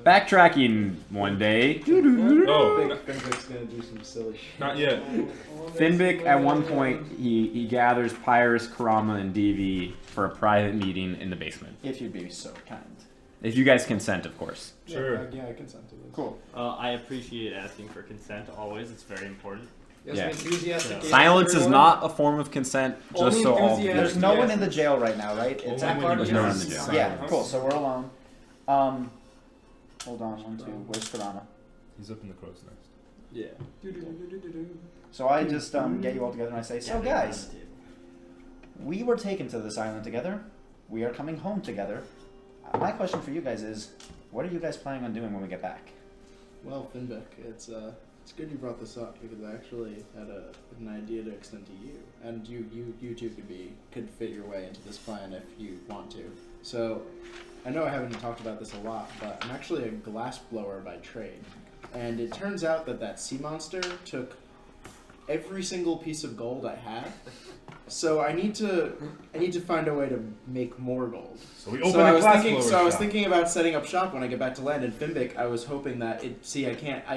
Backtracking one day. Finvick's gonna do some silly shit. Not yet. Finvick, at one point, he gathers Pyrus, Kurama, and DV for a private meeting in the basement. If you'd be so kind. If you guys consent, of course. Sure. Yeah, I consent to this. Cool. I appreciate asking for consent always. It's very important. Yes, Yeah. enthusiastic. So- Silence is not a form of consent, just Only so all... enthusiastic. There's no one in the jail right now, right? Only It's when you There's no one in the jail. Yeah, cool. So we're alone. Hold on, 1, 2. Where's Kurama? He's up in the crow's nest. Yeah. So I just get you all together and I say, so guys, we were taken to this island together. We are coming home together. My question for you guys is, what are you guys planning on doing when we get back? Well, Finvick, it's good you brought this up because I actually had an idea to extend to you, and you two could fit your way into this plan if you want to. So, I know I haven't talked about this a lot, but I'm actually a glass blower by trade, and it turns out that sea monster took every single piece of gold I had. So I need to find a way to make more gold. So we open a glass blower I was shop. thinking about setting up shop when I get back to land in Finvick. I was hoping that it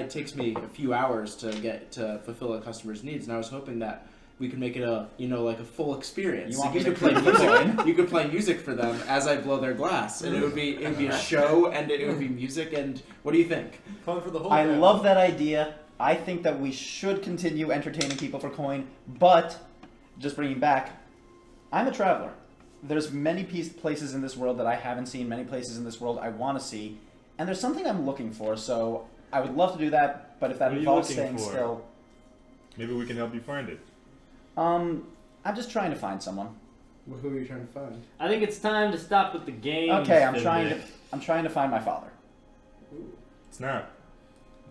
takes me a few hours to fulfill a customer's needs, and I was hoping that we could make it like a full experience. You want Like me you to could play click the music. You could play music for them as I blow their glass, and it would be a show, and it would be music. And what do you think? Fun for the whole I family. love that idea. I think that we should continue entertaining people for coin, but just bringing back, I'm a traveler. There's many places in this world that I haven't seen, many places in this world I want to see, and there's something I'm looking for, so I would love to do that, but if that What are you involves looking staying for? still... Maybe we can help you find it. I'm just trying to find someone. Well, who are you trying to find? I think it's time to stop with the game. Okay, I'm trying to find my father. Snap.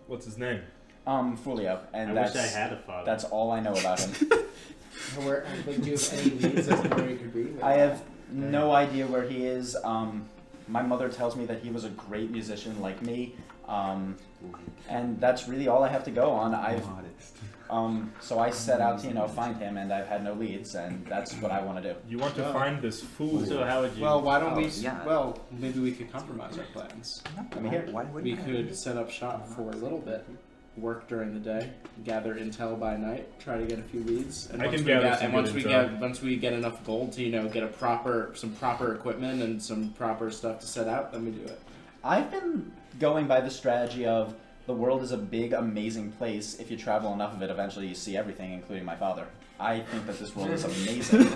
What's his name? Fulio, and I that's wish I had a father. that's all I know about him. Do you have any leads as to where he could be? I have no idea where he is. My mother tells me that he was a great musician like me, and that's really all I have to go on. So I set out to find him, and I've had no leads, and that's what I want to do. You want to find this fool. So how would you? Well, why don't we? yeah. Well, maybe we could compromise our plans. Let me hear. We could set up shop for a little bit, work during the day, gather intel by night, try to get a few leads, and I once can we gather get, some and good once we intel. get once we get enough gold to get some proper equipment and some proper stuff to set out, then we do it. I've been going by the strategy of the world is a big, amazing place. If you travel enough of it, eventually you see everything, including my father. I think that this world is amazing,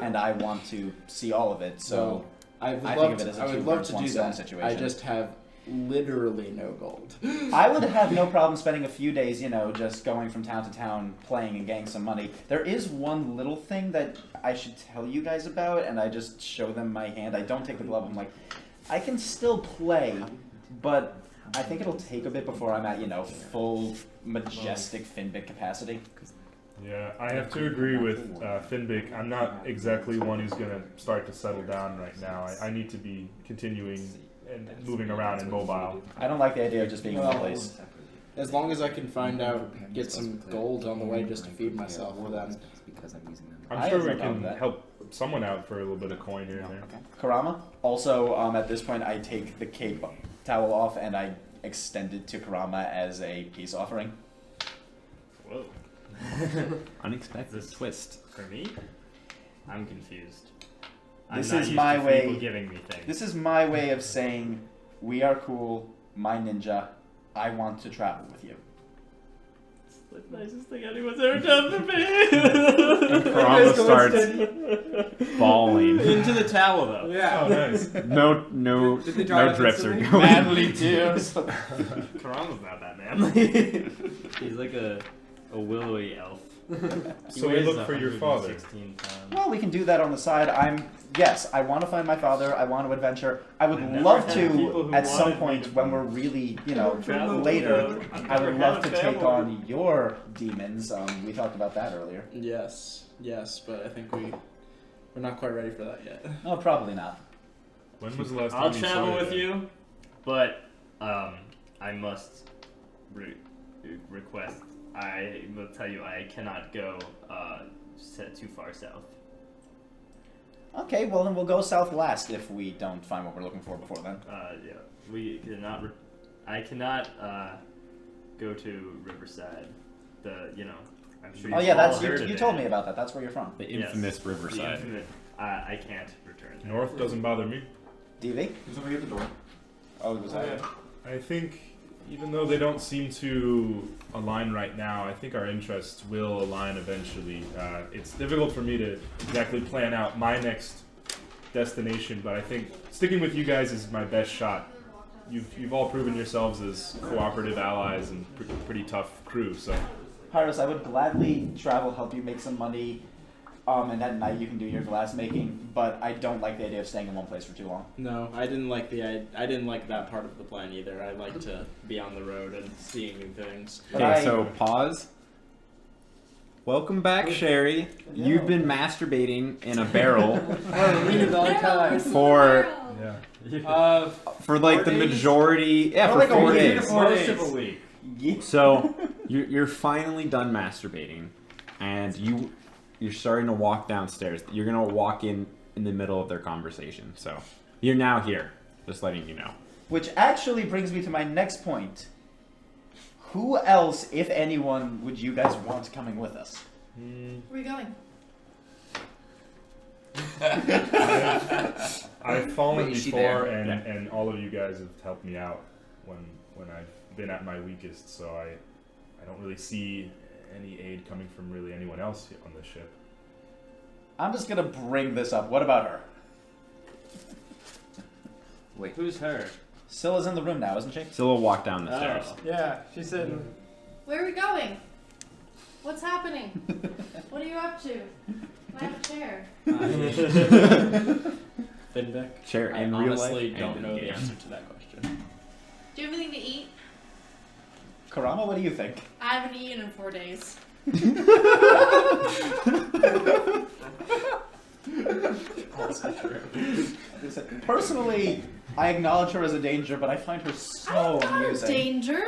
and I want to see all of it. So I would I love think of it to. as a I would two love birds, to one do stone that. situation. I just have literally no gold. I would have no problem spending a few days, just going from town to town, playing and getting some money. There is one little thing that I should tell you guys about, and I just show them my hand. I don't take the glove. I'm like, I can still play, but I think it'll take a bit before I'm at, full majestic Finvick capacity. Yeah, I have to agree with Finvick. I'm not exactly one who's going to start to settle down right now. I need to be continuing and moving around and mobile. I don't like the idea of just being in one place. As long as I can get some gold on the way just to feed myself, then because I'm using them. I'm I sure have we no problem can with that. help someone out for a little bit of coin here and there. Karama. Also, at this point, I take the cape towel off and I extend it to Karama as a peace offering. Whoa. Unexpected This- twist. For me? I'm confused. This I'm not is used my to way- people giving me things. This is my way of saying, we are cool, my ninja, I want to travel with you. It's the nicest thing anyone's ever done for me. Karama starts bawling. Into the towel though. Yeah. Oh, nice. No Did they draw that drips are instantly? going. Manly tears. Karama's not that manly. He's like a willowy elf. He So we weighs look for your father. 116 pounds. Well, we can do that on the side. Yes, I want to find my father. I want to adventure. I would I've never love had people to, who at some wanted me point to when we're really, travel later, without- I've I never would love had to a take family. on your demons. We talked about that earlier. yes, but I think we're not quite ready for that yet. Oh, probably not. When was the last time I'll you travel saw with her? you, but I must request. I will tell you I cannot go set too far south. Okay, well then we'll go south last if we don't find what we're looking for before then. Yeah. we cannot. I cannot go to Riverside. I'm sure. Oh you've yeah, all that's heard you of told it. me about that. That's where you're from. The Yes. infamous The Riverside. infinite- I can't return there. North doesn't bother me. DV? Who's over here at the door? Oh, was that? I think even though they don't seem to align right now, I think our interests will align eventually. It's difficult for me to exactly plan out my next destination, but I think sticking with you guys is my best shot. You've all proven yourselves as cooperative allies and pretty tough crew, so Pyrus, I would gladly travel, help you make some money, and at night you can do your glass making. But I don't like the idea of staying in one place for too long. No, I didn't like I didn't like that part of the plan either. I like to be on the road and seeing new things. But Okay, so pause. Welcome back, Sherry. You've been masturbating in a barrel for For like 4 the days? majority. Yeah, for like a 4 week. days. Most of a week. Yeah. So you're finally done masturbating, and you're starting to walk downstairs. You're gonna walk in the middle of their conversation. So you're now here. Just letting you know. Which actually brings me to my next point. Who else, if anyone, would you guys want coming with us? Where are we going? I've fallen Wait, is she before, there? and all of you guys have helped me out when I've been at my weakest. So I don't really see any aid coming from really anyone else on the ship. I'm just gonna bring this up. What about her? Wait, who's her? Scylla's in the room now, isn't she? Scylla walk down the stairs. Oh. Yeah, she said. Where are we going? What's happening? What are you up to? Can I have a chair? Finbeck. Share I in real life. honestly and don't in know the game. answer to that question. Do you have anything to eat? Karama, what do you think? I haven't eaten in 4 days. Also true. Personally, I acknowledge her as a danger, but I find her so I'm not amusing. a danger.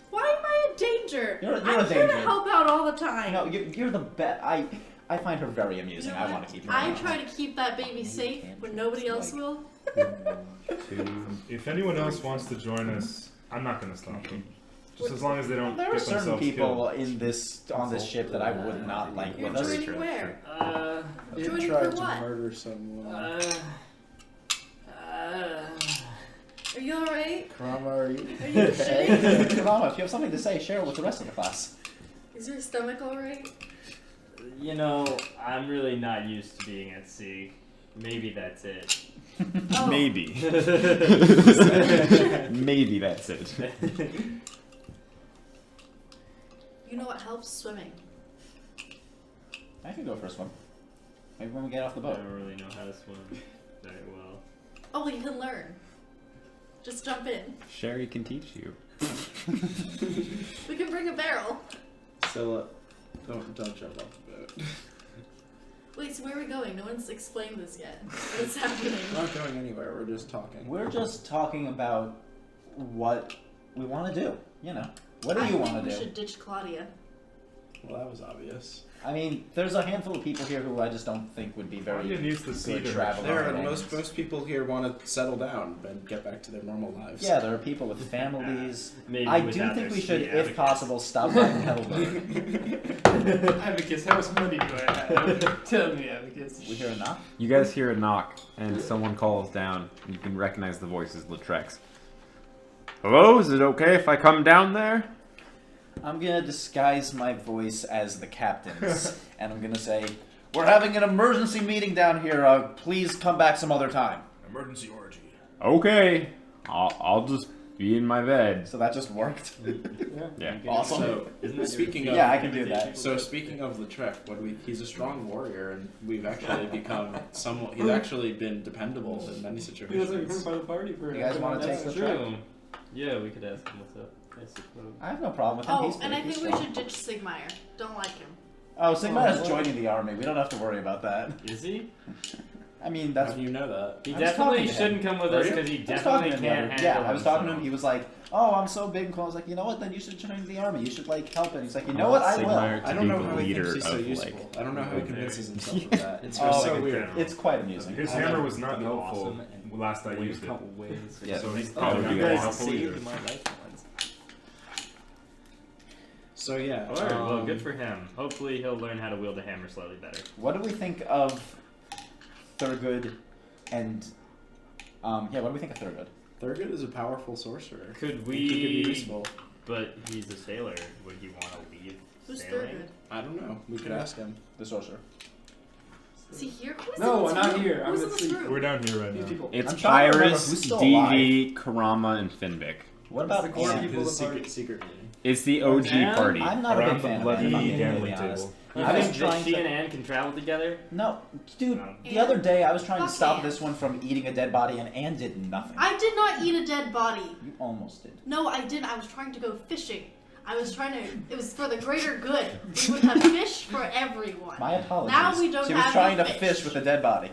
Why am I a danger? You're I'm a here danger. to help out all the time. No, you're the best. I find her very amusing. You know I want what? to keep her I around. try to keep that baby safe when nobody else will. If anyone else wants to join us, I'm not going to stop them. Just as long as they don't There are get certain themselves people killed. in this on this ship that I would not like You're with us. joining where? You Joining tried for to what? murder someone. Are you alright? Karama, are you? Are you shitting? Karama, if you have something to say, share it with the rest of the class. Is your stomach alright? I'm really not used to being at sea. Maybe that's it. Oh. Maybe. Maybe that's it. You know what helps? Swimming. I can go for a swim. Maybe when we get off the I boat. don't really know how to swim very well. Oh, well, you can learn. Just jump in. Sherry can teach you. We can bring a barrel. Scylla, don't jump off the boat. Wait, so where are we going? No one's explained this yet. What's happening? We're not going anywhere. We're just talking. We're just talking about what we want to do. You know, what do you want I think to we do? should ditch Claudia. Well, that was obvious. I mean, there's a handful of people here who I just don't think would be very Claudia needs to see good to traveling. There, companions. most people here want to settle down and get back to their normal lives. Yeah, there are people with families. Maybe I do without think their we should, sweet if abacus. possible, stop buying Heidelberg. Abacus, how much money do I have? Tell me, Abacus. We hear a knock. You guys hear a knock, and someone calls down. You can recognize the voice as Latrell's. Hello, is it okay if I come down there? I'm gonna disguise my voice as the captain's, and I'm gonna say, "We're having an emergency meeting down here. Please come back some other time." Emergency orgy. Okay, I'll just be in my bed. So that just worked. Yeah. Awesome. So, Isn't that speaking your- of, Yeah, I can do that. So speaking of Lautrec, he's a strong warrior, and we've actually become somewhat. He's actually been dependable in many He wasn't situations. hurt by the party for You guys wanna everyone. take That's the track? true. Yeah, we could ask him what's up. I suppose. I have no problem with him. Oh, He's and I he's think we strong. should ditch Sigmire. Don't like him. Oh, Sigmar is Oh, joining the army. We don't have to worry about that. Is he? I mean, How that's. do you know that? He I was definitely talking to him. shouldn't come with Are us you? because he I was talking definitely to him the can't other- handle Yeah, I was talking to him. himself. He was like, "Oh, I'm so big and cool." I was like, "You know what? Then you should join the army. You should like help." And he's like, "You know what? I will." Sigmar I to don't be know the how he leader thinks he's so of, useful. like, I don't know how he okay. convinces himself of that. It's Oh, so like a weird. general. It's quite amusing. His I hammer like was not being helpful awesome and last I used it. Yeah. So he's Oh, probably not you gonna guys help either. saved my lifelines. So yeah. Alright, well, good for him. Hopefully he'll learn how to wield a hammer slightly better. What do we think of Thurgood and what do we think of Thurgood? Thurgood is a powerful sorcerer. Could He could be we... useful. But he's a sailor. Would he want to leave Who's sailing? Thurgood? I don't know. We could ask him. The sorcerer. Is he here? Who's No, in I'm this not room? here. I'm Who's in asleep. this room? We're down here right These now. people. It's I'm trying to remember Pyrus, who's still DV, Karama, and Finvic. What It's about the core Anne? people His of the secret meeting. It's the OG And party. I'm not a Around big the fan of bloody Anne, if I'm being gambling really honest. table. You I was think trying that she to- and Anne can travel together? No, dude, No. the other day I was trying to Fuck stop Anne. this one from eating a dead body and Anne did nothing. I did not eat a dead body. You almost did. No, I didn't. I was trying to go fishing. I was trying to. It was for the greater good. We would have fish for everyone. My apologies. Now we don't she was have trying any to fish with a dead body.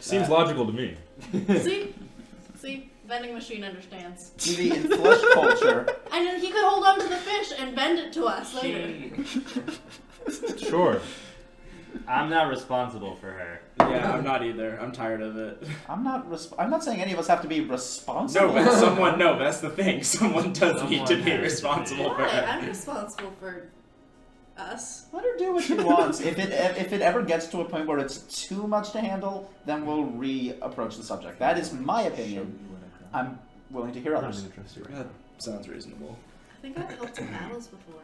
Seems logical to me. See, vending machine understands. TV in flesh culture. And then he could hold on to the fish and bend it to us later. Sure. I'm not responsible for her. Yeah, I'm not either. I'm tired of it. I'm not saying any of us have to be responsible. No, but someone. No, that's the thing. Someone does need to Someone be has to responsible be. for Why? it. I'm responsible for us. Let her do what she wants. If it ever gets to a point where it's too much to handle, then we'll re-approach the subject. That is my opinion. I'm willing to hear others. That sounds reasonable. I think I've helped in battles before.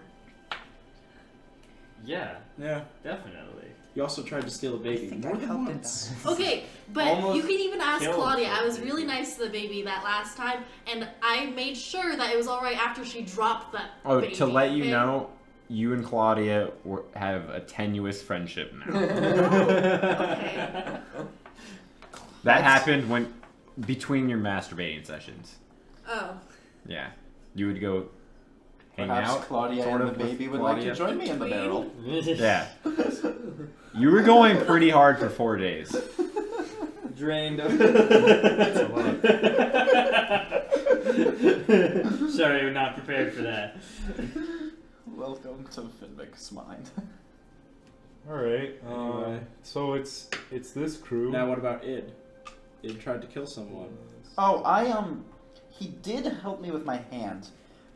Yeah, Yeah. definitely. You also tried to steal a baby think more I than helped in once. Okay, but Almost you can even ask killed Claudia. I was the really baby. nice to the baby that last time, and I made sure that it was all right after she dropped that Oh, baby. to let you okay? know, you and Claudia have a tenuous friendship now. Okay. That happened when between your masturbating sessions. Oh. Yeah, you would go hang Perhaps out. Claudia sort and of the with baby would like Claudia. to join me in the barrel. Yeah, you were going pretty hard for 4 days. Drained of. Sorry, we're not prepared for that. Welcome to Finvic's mind. All right. Anyway. So it's this crew. Now, what about Id? Id tried to kill someone. Oh, he did help me with my hand,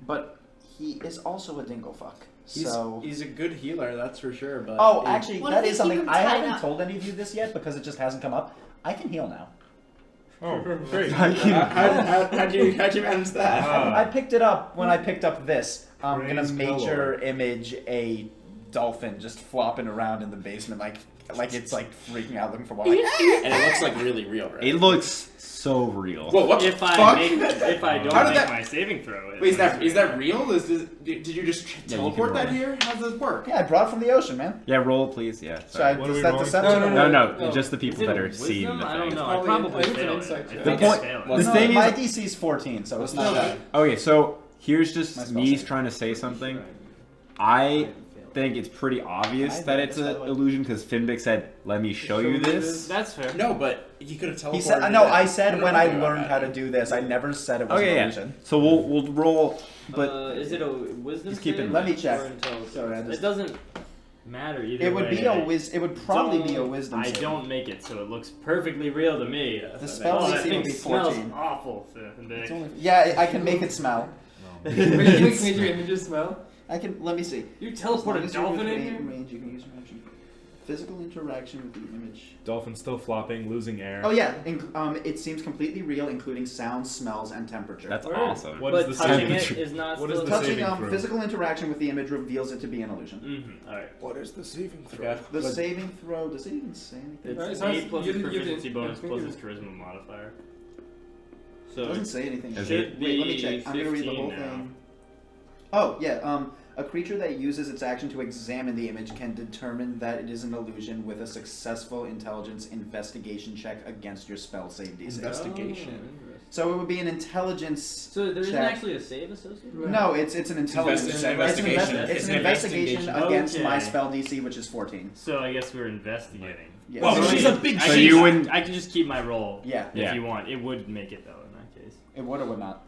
but he is also a dinglefuck. He's a good healer, that's for sure. But Oh, Id- actually, What that if is we keep something him I tied haven't up? told any of you this yet because it just hasn't come up. I can heal now. Oh, great. how'd you manage that? Ah. I picked it up when I picked up this. I'm gonna Praise major Lord. image a dolphin just flopping around in the basement like it's like freaking out looking for water. Like, And it looks like really real, right? It looks so real. Whoa, what If the I fuck? if I don't How did make that- my saving throw, it Wait, is that real? Did you just you teleport can that roll. here? How does this work? yeah, I brought it from the ocean, man. Yeah, roll please. Yeah. So Sorry. What are we is that rolling? deception? No, just the people Is it that are wisdom? seeing the I don't thing. know. I Probably- probably I think it's an failed insight it. I check. think The it's point- failed. Well, The No, thing my is- DC is 14, so it's Not not bad. bad. Okay, so here's just My spell me save. trying to say something. I think it's pretty obvious Can I that do it's this, by an the way? illusion because Finvic said, "Let me show you this." That's fair. No, but he could have teleported. He said, to no, that. I said when I don't know learned about how that. to do this. I never said it was Okay, an yeah. illusion. So we'll roll, but Is it a wisdom? Just keep it in save mind. Let me check. or intelligence? Sorry, I just- It doesn't matter either It would way. be it would probably be a Don't- wisdom I save. don't make it, so it looks perfectly real to me. The spell that DC thing would be smells 14. awful. It's only, yeah, I can make it smell. Wait, you made your images smell? I can. Let me see. You As teleport long a as you're dolphin in within here? range, you can use your action. Physical interaction with the image. Dolphin still flopping, losing air. Oh yeah, it seems completely real, including sounds, smells, and temperature. that's Word. awesome. What But is the touching saving it is not What is still the Touching saving throw? physical interaction with the image reveals it to be an illusion. Mm-hmm. All right. What is the saving throw? Okay. The saving throw. Does it even say anything? It's Alright, so 8 plus you his didn't- you proficiency didn't- bonus yeah, plus you his charisma modifier. It So doesn't say anything. Is should Wait, let me be check. I'm gonna read the 15 whole now. thing. Oh yeah. A creature that uses its action to examine the image can determine that it is an illusion with a successful intelligence investigation check against your spell save DC. Investigation. Oh, interesting. So it would be an intelligence. So there isn't check. actually a save associated? Right. No, it's an intelligence. It's an investigation. It's an It's an investigation investigation. against my Okay. spell DC, which is 14. So I guess we're investigating. Yes. Well, So she's I a can- big I So can- sheep. you wouldn't- I can just keep my roll Yeah. if Yeah. you want. It would make it though in that case. It would or would not.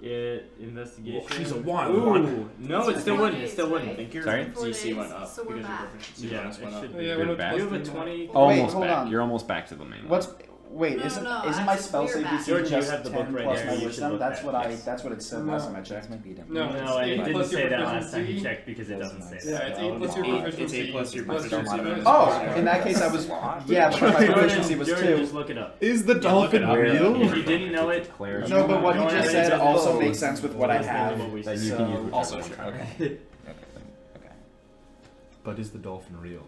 Investigation. She's a wild Ooh, one. no, it still wouldn't. It still I wouldn't. think your Sorry? DC went up So we're because your back. proficiency Yeah, bonus it went up. should Oh, be. yeah, You're we're back. You have a not 20. Almost hold back. on. You're almost back to the main. What's Wait, No, isn't no, isn't my actually, spell we're save back. DC George, you just have the 10 book right plus there, my you should wisdom? look That's at what it, I yes. that's what it said No. last time I checked. No, No, it's it 8 didn't plus say your that last time you proficiency. checked because it doesn't say Yeah, that. it's 8 plus your It's proficiency. 8 plus your plus proficiency. Oh, in that case I was yeah, but my proficiency was Jordan, 2. just look it up. Is the look dolphin it up. real? If you didn't know it, Clarity. No, but what he Don't just worry, said it doesn't also load. makes sense with what I That's kind of have. what we That said. you can use whichever Also one. true. Okay. Okay. But is the dolphin real?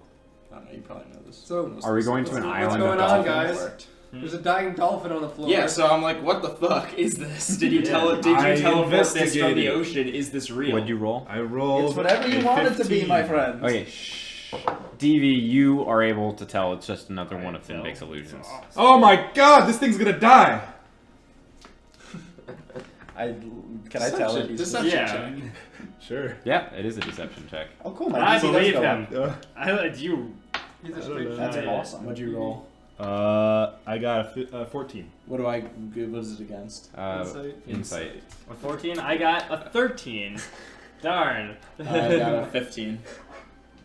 I don't know, you probably know this. So, Are we going to an What's island going of on, dolphins? guys? There's a dying dolphin on the floor. Yeah, so I'm like, what the fuck is this? Did you teleport I this from the investigated. ocean? Is this real? What'd you roll? I rolled. It's whatever you a want it to be, 15. my friend. Okay, shh. DV, you are able to tell it's just another one of tell. Finbeck's illusions. Oh my god, this thing's gonna die! Can I tell it? Deception Yeah. check. Sure. Yeah, it is a deception check. Oh, cool. My I DC does believe go him. up. Do you? He's a I don't straight know. That's Yeah. awesome. What'd you roll? I got a 14. What do I? What is it against? Insight. A 14. I got a 13. Darn. I got a 15.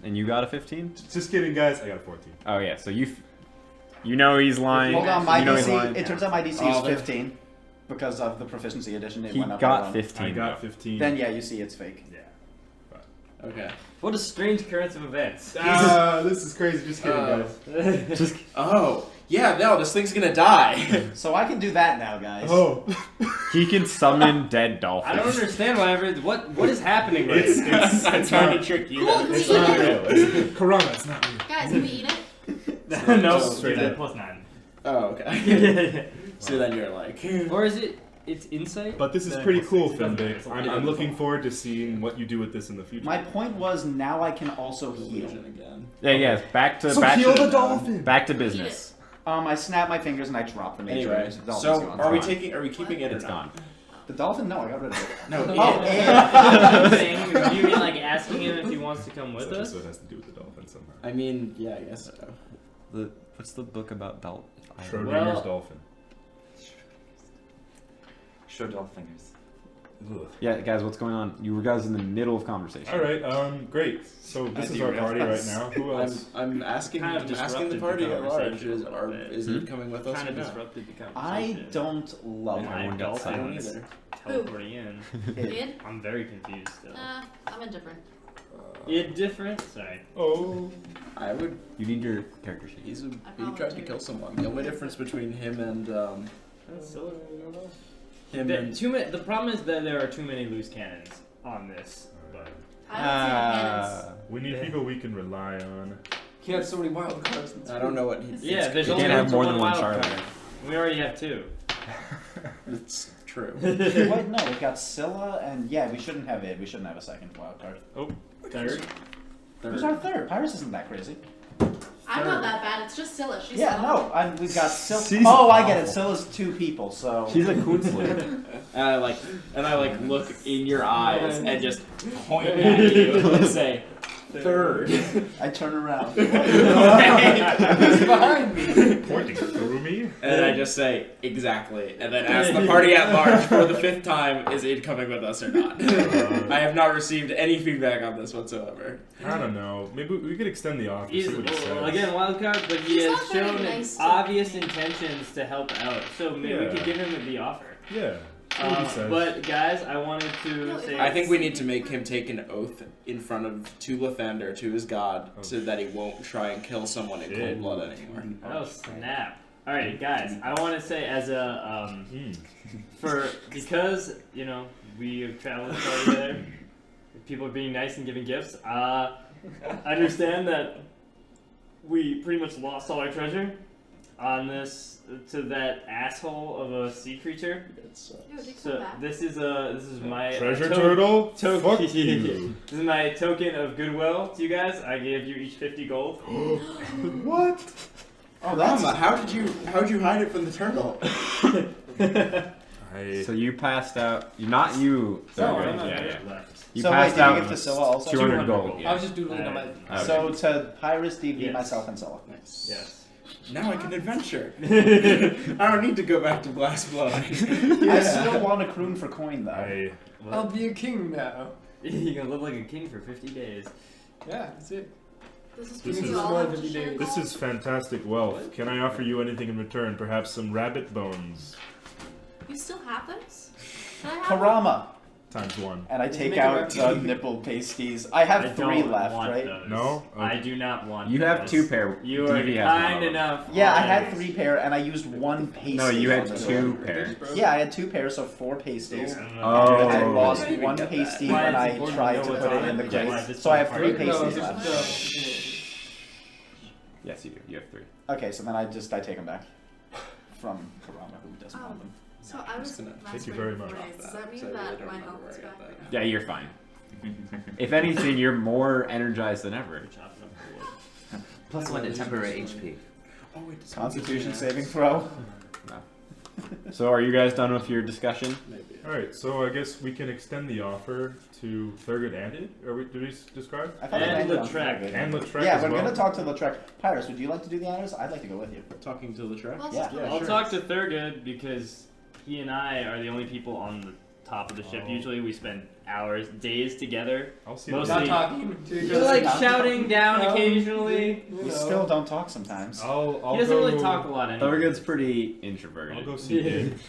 And you got a 15? Just kidding, guys. I got a 14. Oh yeah, so you know he's lying. Hold on, my you know he's DC. lying. It turns out my DC Oh, is there. 15 because of the proficiency edition. It He went up. got by one. 15. I got though. 15. Then yeah, you see it's fake. Yeah. Okay. What a strange occurrence of events. This is crazy. Just kidding, guys. Just Oh, yeah. No, this thing's gonna die. So I can do that now, guys. Oh. he can summon dead I dolphins. don't understand why what is happening right It's, now. it's, I'm it's trying not, to trick you. Cool, can we it's eat not it? real. Corona, it's not real. Guys, can we eat it? No, So- straight up plus 9. Oh, okay. So then you're like, Or is it? It's insight. But this is Then pretty plus cool, 6, doesn't matter. Finbeck. It's a I'm little looking bit. forward to seeing what you do with this in the future. My point was now I can also heal. illusion again. Yeah, back to So back heal to the dolphin! back to business. I snap my fingers and I drop the nature. Anyway, The dolphin's so gone. are we Gone. taking? Are we keeping it or It's not? gone. The dolphin? No, I got rid of it. No. Oh, it. and Do you mean like asking him if he wants to come with This us? episode has to do with the dolphin somehow. I mean, yeah, I guess so. What's the book about dolphins? Schrodinger's Well- dolphin. Show fingers. Ugh. Yeah, guys, what's going on? You were guys in the middle of conversation. All right, great. So this I is our derailed party right us. now. Who else? I'm asking. Kind of I'm asking the disrupted party the at large. conversation Is a little bit. it coming with us Kind or of not? disrupted the I conversation. don't love And it. I Everyone got I don't dolphins either. teleporting in. Id? I'm very confused still. I'm indifferent. It different? Sorry. Oh. I would. You need your character sheet. He probably tried to do. kill someone. The only difference between him and That's so. him The, and the problem is that there are too many loose cannons on this. But I don't see cannons. We need people we can rely on. He had so many wild cards. I don't know what. yeah, there's You only can't have more than one wild Charlie. card. We already have 2. It's true. Wait, no, we've got Scylla and yeah, we shouldn't have it. We shouldn't have a second wild card. Third. Who's our third? Pyrus isn't that crazy. I'm not that bad. It's just Scylla. She's Yeah, Scylla. no, we've got Scylla. She's Oh, I get it. awful. Scylla's 2 people, so. She's a Kunstler. And I look in your eyes and just point at you and say, third. I turn around. He's behind me. Pointing through me? And I just say, exactly. And then ask the party at large for the 5th time, is it coming with us or not? I have not received any feedback on this whatsoever. I don't know. Maybe we could extend the offer. He's See what he says. again wild card, but he He's has not very shown nice to obvious me. intentions to help out. So maybe we Yeah. could give him the offer. Yeah. See what he says. But guys, I wanted to No, say I think we need to make him take an oath in front of to Lathander, to his god, so that he won't try and kill someone in Shit. cold blood anymore. Oh snap! All right, guys, I want to say as a because we have traveled far together, people are being nice and giving gifts. I understand that we pretty much lost all our treasure on this to that asshole of a sea creature. It's, Yo, they come So back. this is my Treasure turtle? token. Fuck you. This is my token of goodwill to you guys. I gave you each 50 gold. What? Oh, that's. Rama, how'd you hide it from the turtle? So you passed out. Not you. No, Thurgood, I'm not yeah, good yeah. left. You So wait, passed did you out give to Scylla also? 200 gold. I was just doodling on my. Okay. So to Pyrus, DV, Yes. myself, and Scylla. Nice. Yes. Now I can adventure. I don't need to go back to Blast Blood. I still want a croon for coin though. I'll be a king now. You're gonna live like a king for 50 days. Yeah, that's it. This is This because is you all more have than to 50 share days. This gold? is fantastic wealth. Can I offer you anything in return? Perhaps some rabbit bones You still have this? Can I have Karama. times 1. And I Just take make it out right. the nipple pasties. I have I 3 don't left, want right? those. No? I Okay. do not want You have those. 2 pair. You are DV has one of kind them. enough. Yeah, I already. had 3 pair, and I used 1 pasty. No, you had on this 2 one. pair. Yeah, I had 2 pairs, so 4 pasties. I don't know. Oh. I lost I didn't even 1 get that. pasty Why when is it I important tried to to know put what's it on in the it? crate. Yes. So I have 3 No, pasties just, left. Yes, you do. You have 3. Okay, so then I take them back from Karama, who doesn't want them. So I was Thank you very masturbating for much. 4 days. Does that mean So I that really don't my remember health where is I got back? that. Yeah, you're fine. If anything, you're more energized than ever. Chopping up the wood. +1 to temporary HP. Oh wait, does Constitution saving throw. So, are you guys done with your discussion? Maybe. Alright, so I guess we can extend the offer to Thurgood and it? Did we describe? I thought I And landed on Lautrec. Thurgood. And Lautrec Yeah, as we're well? gonna talk to Lautrec. Pyrus, would you like to do the honors? I'd like to go with you. Talking to the track. Well, Yeah. just Yeah, I'll sure. talk to Thurgood because he and I are the only people on the top of the ship. Oh. Usually we spend hours, days together. I'll see Mostly- Not talking to each You're other. like not shouting down No. occasionally. You We know. still don't talk sometimes. I'll He doesn't go, really talk a lot anyway. Thurgood's pretty introverted. I'll go see Dave.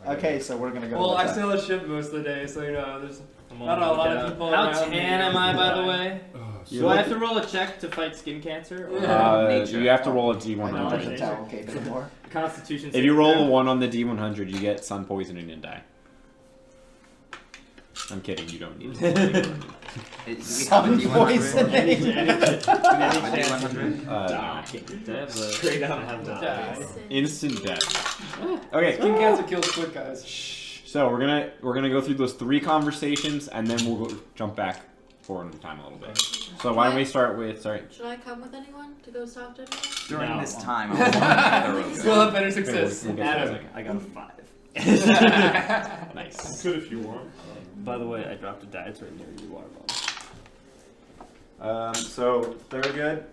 Okay, so we're gonna go. Well, to I Lautrec. saw the ship most of the day, so you know, there's I'm not on a the lot of lookout. people How around me. tan am I, by the way? You Do I look- have to roll a check to fight skin cancer? Or Nature. You have to roll a I don't D100. have the towel cape anymore. Constitution. If you roll a 1 on the D100, you get sun poisoning and die. I'm kidding, you don't need it. Sun poisoning. Any D100? Straight up. Die. Instant death. Okay, Skin cancer kills quick, guys. so we're gonna go through those 3 conversations, and then we'll jump back forward in time a little bit. So why don't we start with Should I come with anyone to go talk to anyone? During No. this time, I was on We'll have better We'll success. get to that in a Adam, second. I got a 5. Nice. Good if you want. By the way, I dropped a die. It's right near you, water bomb. So Thurgood,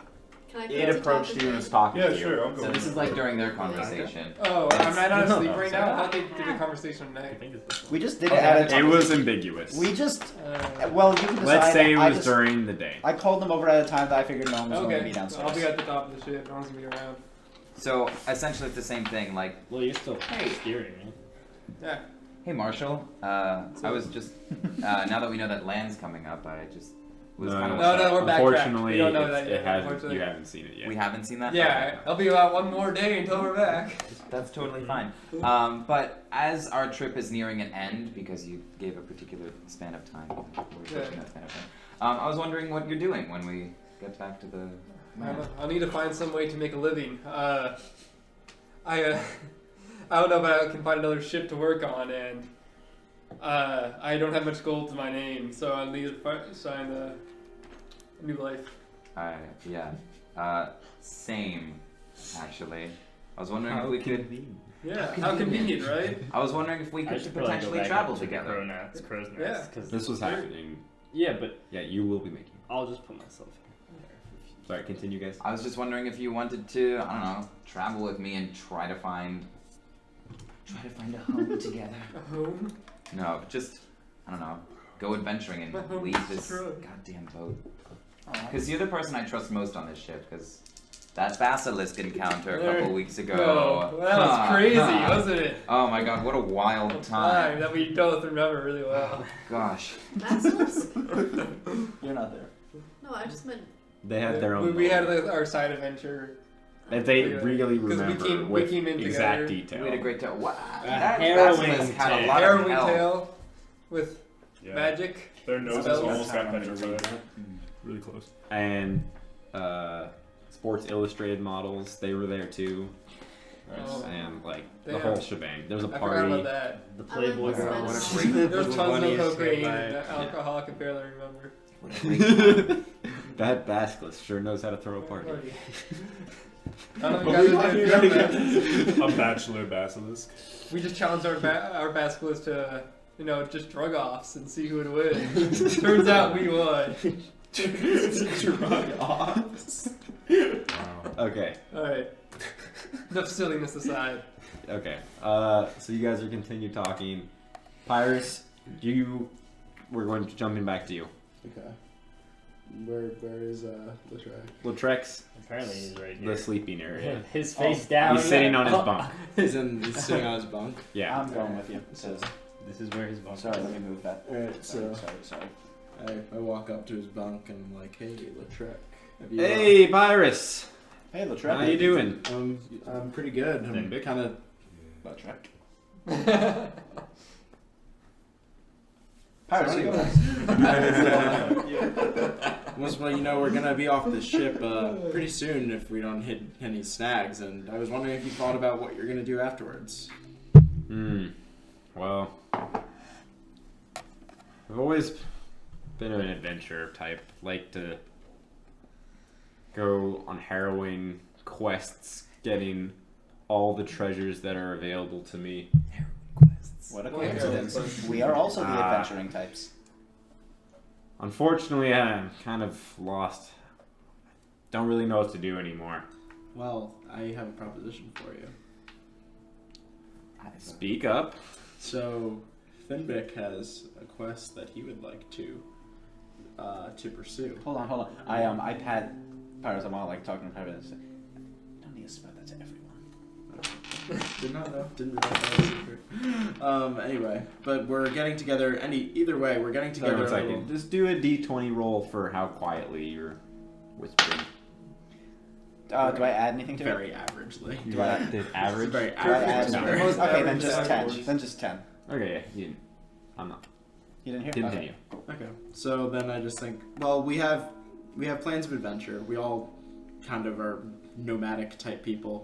Can I come it to approached talk to you and was Jane? talking Yeah, to you. sure, I'll go. So this is like during their conversation. Oh, I'm not on sleep No, right sorry. now. I thought they did a conversation I tonight. think it's this one. We just did Okay. it at a It was ambiguous. We just. Uh, Well, you can decide. Let's say it I was just- during the day. I called them over at a time that I figured no one was going to okay, be downstairs. I'll be at the top of the ship. No one's gonna be around. So essentially, it's the same thing. Like, Well, you're still steering, man. Yeah. hey Marshall, I was just now that we know that land's coming up, I just was kind of. No, we're backtracked. Unfortunately, We don't know it's- that yet, it hasn't. unfortunately. You haven't seen it yet. We haven't seen that. Yeah, I'll be about one more day until we're back. That's totally fine. But as our trip is nearing an end, because you gave a particular span of time, we're approaching that span of time. I was wondering what you're doing when we get back to the. I'll need to find some way to make a living. I don't know if I can find another ship to work on, and I don't have much gold to my name, so I'll need to sign a new life. Yeah. Same, actually. I was wondering if we could. Yeah, how convenient, right? I was wondering if we I could should probably go potentially back travel up to the together. crow's Yeah. nest. Cause This was happening. yeah, but Yeah, you will be making. I'll just put myself in there. Sorry, continue, guys. I was just wondering if you wanted to, I don't know, travel with me and try to find a home together. A home? No, just I don't know, go adventuring and My home leave is this destroyed. goddamn boat. Because you're the person I trust most on this ship. Because that basilisk encounter a couple weeks ago. No, that was crazy, wasn't it? Oh my god, what a wild A time! that we both remember really well. Gosh. Basilisk? You're not there. No, I just meant. They had their own. We had moment. our side adventure. That they Yeah. really 'Cause we remember came- we with came in exact together. detail. We had a great time. Wow, A that harrowing basilisk had a tale. lot of Harrowing hell. tale with Yeah. magic. Their noses Spells. almost got That's how I'm gonna petrified. Really close. And Sports Illustrated models, they were there too. Oh. And like the Damn. whole shebang. There was a I forgot about party. that. The I like Playboy this girl. medicine. There's tons of cocaine and Yeah. alcohol I can barely remember. What a great time. That basilisk sure knows how to throw a party. I don't know if you guys have done that. A bachelor basilisk. We just challenged our basilisk to, just drug offs and see who would win. Turns out we won. Drug offs. Wow. Okay. Alright. Enough silliness aside. Okay. So you guys are continue talking. Pyrus, we're going to jumping back to you. Okay. Where is Lautrec? Lautrec's Apparently he's right here. the sleeping area. His face down. He's sitting on his bunk. He's sitting on his bunk. Yeah. I'm going with you. So, This is where his bunk sorry, is. let me move that. Alright, so Sorry. I walk up to his bunk and I'm like, hey, Lautrec. have you, Hey, Virus. Hey, Lautrec. How you doing? I'm pretty good. I'm Big. kind of. Lautrec. So Pirates, you Well, we're gonna be off the ship pretty soon if we don't hit any snags, and I was wondering if you thought about what you're gonna do afterwards. Well, I've always been an adventurer type. Like to go on harrowing quests, getting all the treasures that are available to me. What a Well, yeah, coincidence. but- We are also the Ah. adventuring types. Unfortunately, I'm kind of lost. Don't really know what to do anymore. Well, I have a proposition for you. Speak up. So, Finbick has a quest that he would like to pursue. Hold on. I pat Pirates. I'm all like talking to Pirates. Don't need to spread that to everyone. Did not know. Didn't realize that was a secret. Anyway, but we're getting together. Either way, we're getting Sorry, together. one a little- second. Just do a D20 roll for how quietly you're whispering. Do I add anything to it? Very averagely. Do I- Did average? Very Do I add average number? number. Most Okay, then average just 10. scores. Then just 10. Okay, yeah, you didn't. I'm not. You didn't hear? Continue. Okay. So then I just think, well, we have plans of adventure. We all kind of are nomadic type people.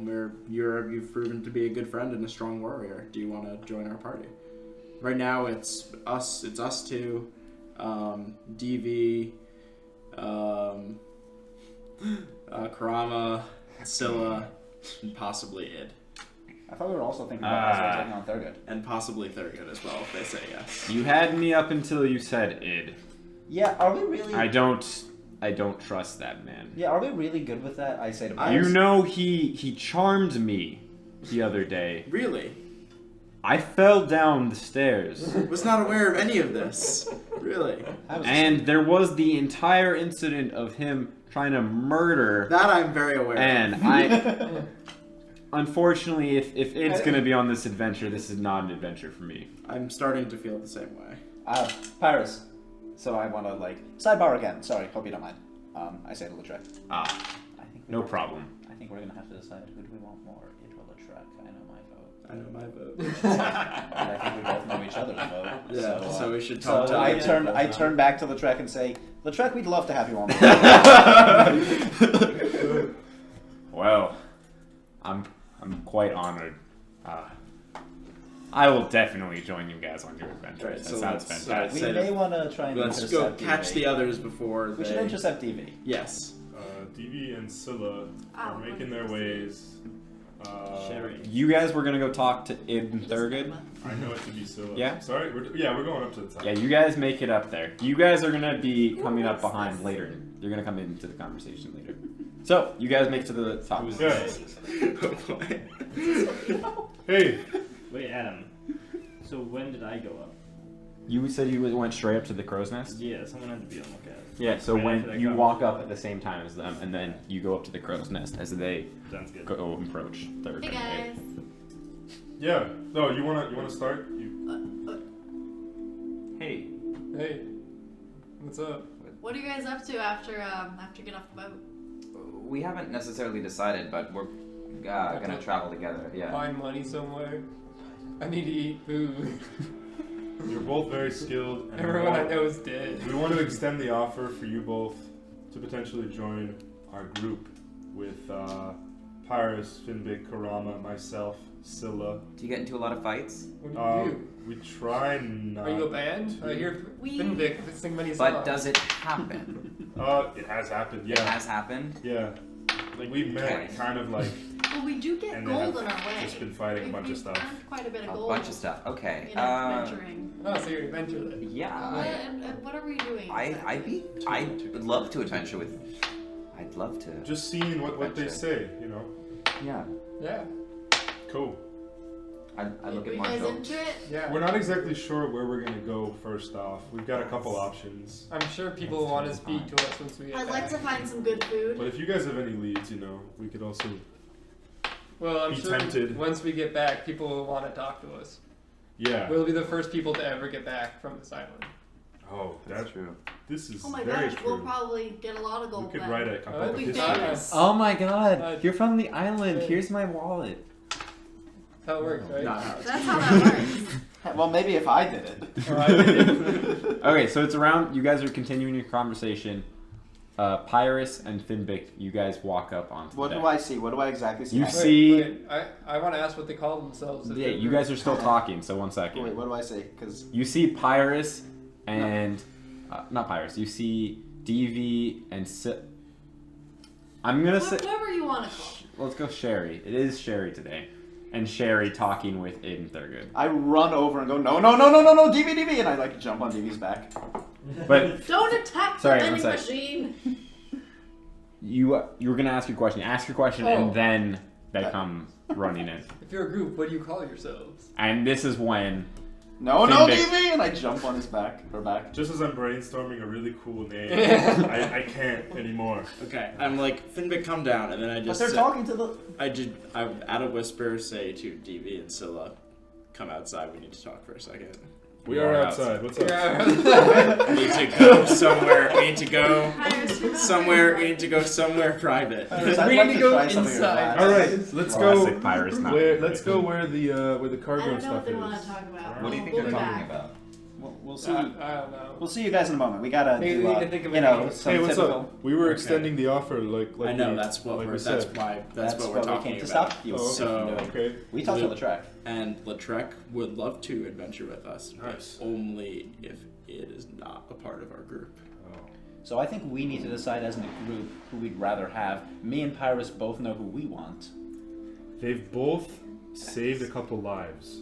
You've proven to be a good friend and a strong warrior. Do you want to join our party? Right now it's us. It's us two, DV, Karama, Scylla, and possibly Id, I thought we were also thinking about also taking on Thurgood. and possibly Thurgood as well if they say yes. You had me up until you said id. Yeah, are we really? I don't trust that man. Yeah, are we really good with that? I say to I- Pirates. You know he charmed me the other day. Really? I fell down the stairs. Was not aware of any of this. Really? I was And there was the entire incident of him trying to murder. That I'm very aware And of. I, unfortunately, if it's gonna be on this adventure, this is not an adventure for me. I'm starting to feel the same way. Pirates. So I want to sidebar again. Sorry, hope you don't mind. I say to Lautrec. Ah, I think no problem. I think we're gonna have to decide who do we want more, Id or Lautrec. I know my vote. I know my vote. And I think we both know each other's vote. Yeah, so we should So talk to I them. turn back to Lautrec and say, Lautrec, we'd love to have you on board. Well, I'm quite honored. I will definitely join you guys on your adventure. Right, That so sounds let's, fantastic. We may want to try and Let's intercept go catch DV. the others before We should they... intercept DV. Yes. DV and Scylla are Oh, making their ways. You guys were gonna go talk to Id and Thurgood. I know it to be Scylla. Yeah? Sorry? We're going up to the top. Yeah, you guys make it up there. You guys are gonna be coming up behind later. You're gonna come into the conversation later. So you guys make it to the top. Who's Yeah. this? Oh, boy. Hey! Wait, Adam. So when did I go up? You said you went straight up to the crow's nest. Yeah, someone had to be on lookout. Yeah. So Right after when they you come. walk up at the same time as them, and then you go up to the crow's nest as they Sounds good. go approach Thurgood. Hey guys. Yeah. No, you wanna start? Hey. Hey, what's up? What are you guys up to after getting off the boat? We haven't necessarily decided, but we're gonna travel together. Yeah. Find money somewhere. I need to eat food. You're both very skilled. And Everyone I know is dead. We want to extend the offer for you both to potentially join our group with Pyrus, Finbig, Karama, myself, Scylla. Do you get into a lot of fights? What do you do? We try not. Are you a band? I hear We- Finvic sing many songs. But does it happen? It has happened. It Yeah. has happened. Yeah. Like we met Okay. kind of like Well, we do get And gold then on our way. just been fighting a We've- bunch of we've stuff. earned quite a bit of A gold. bunch of stuff. Okay. You know, adventuring. Oh, so you're an adventurer then. Yeah. What are we doing? I'd love to adventure with. I'd love to. just seeing what they Adventure. say, you know. Yeah. Yeah. Cool. I look Were at you guys Marshall. into it? Yeah. We're not exactly sure where we're gonna go first off. We've got a couple options. I'm sure people will want to speak to us once we get I'd back. like to find some good food. But if you guys have any leads, we could also. Well, I'm be sure tempted. once we get back, people will want to talk to us. Yeah. We'll be the first people to ever get back from this island. Oh, That's true. This is Oh my very gosh, true. we'll probably get a lot of We gold could then. write a We'll We'll book be of history. famous. Oh my god, Uh, you're from the island. uh, Here's my wallet. That's how it works, right? Not how it's That's how that works. Well, maybe if I did it. Or I did. Okay, so it's around. You guys are continuing your conversation. Pyrus and Finbic, you guys walk up onto What the do deck. I see? What do I exactly see? You Wait, see- wait, I want to ask what they call themselves. if Yeah, they're- you guys are still talking. So 1 second. Wait, what do I see? Because You see Pyrus and not Pyrus. You see DV and I'm gonna say. Whatever you want to call. Let's go Sherry. It is Sherry today, and Sherry talking with Aiden Thurgood. I run over and go, no, DV, and I like jump on DV's back. But Don't attack Sorry, the one vending sec. machine. you were gonna ask your question. Ask your question, Oh. and then they come running in. If you're a group, what do you call yourselves? And this is when No, Finbic. DV, and I jump on his back or back. Just as I'm brainstorming a really cool name, I can't anymore. Okay, I'm like, Finbic, come down, and then I But just they're say- talking to the. I at a whisper say to DV and Scylla, come outside, we need to talk for a second. We are outside. What's up? We need to go somewhere. We need to go Pirates, you're not somewhere. very We need to go somewhere private. I'd We like need to to go try some of your inside. glass. All right, let's go. Classic Pyrus. Not Let's go where the I cargo don't know stuff what they is. want to talk about. What do you think We'll they're be talking back. about? We'll see. I don't know. We'll see you guys in a moment. We gotta We do, need to think of you a know, name. some Hey, what's typical. up? We were Okay. extending the offer, like I know we- that's what like we're. we That's said. why. That's That's what what we're we talking came to about. stop you. Oh, So- okay. We talked on the track. And Lautrec would love to adventure with us, but Nice. only if it is not a part of our group. Oh. So I think we need to decide as a group who we'd rather have. Me and Pyrus both know who we want. They've both saved a couple lives.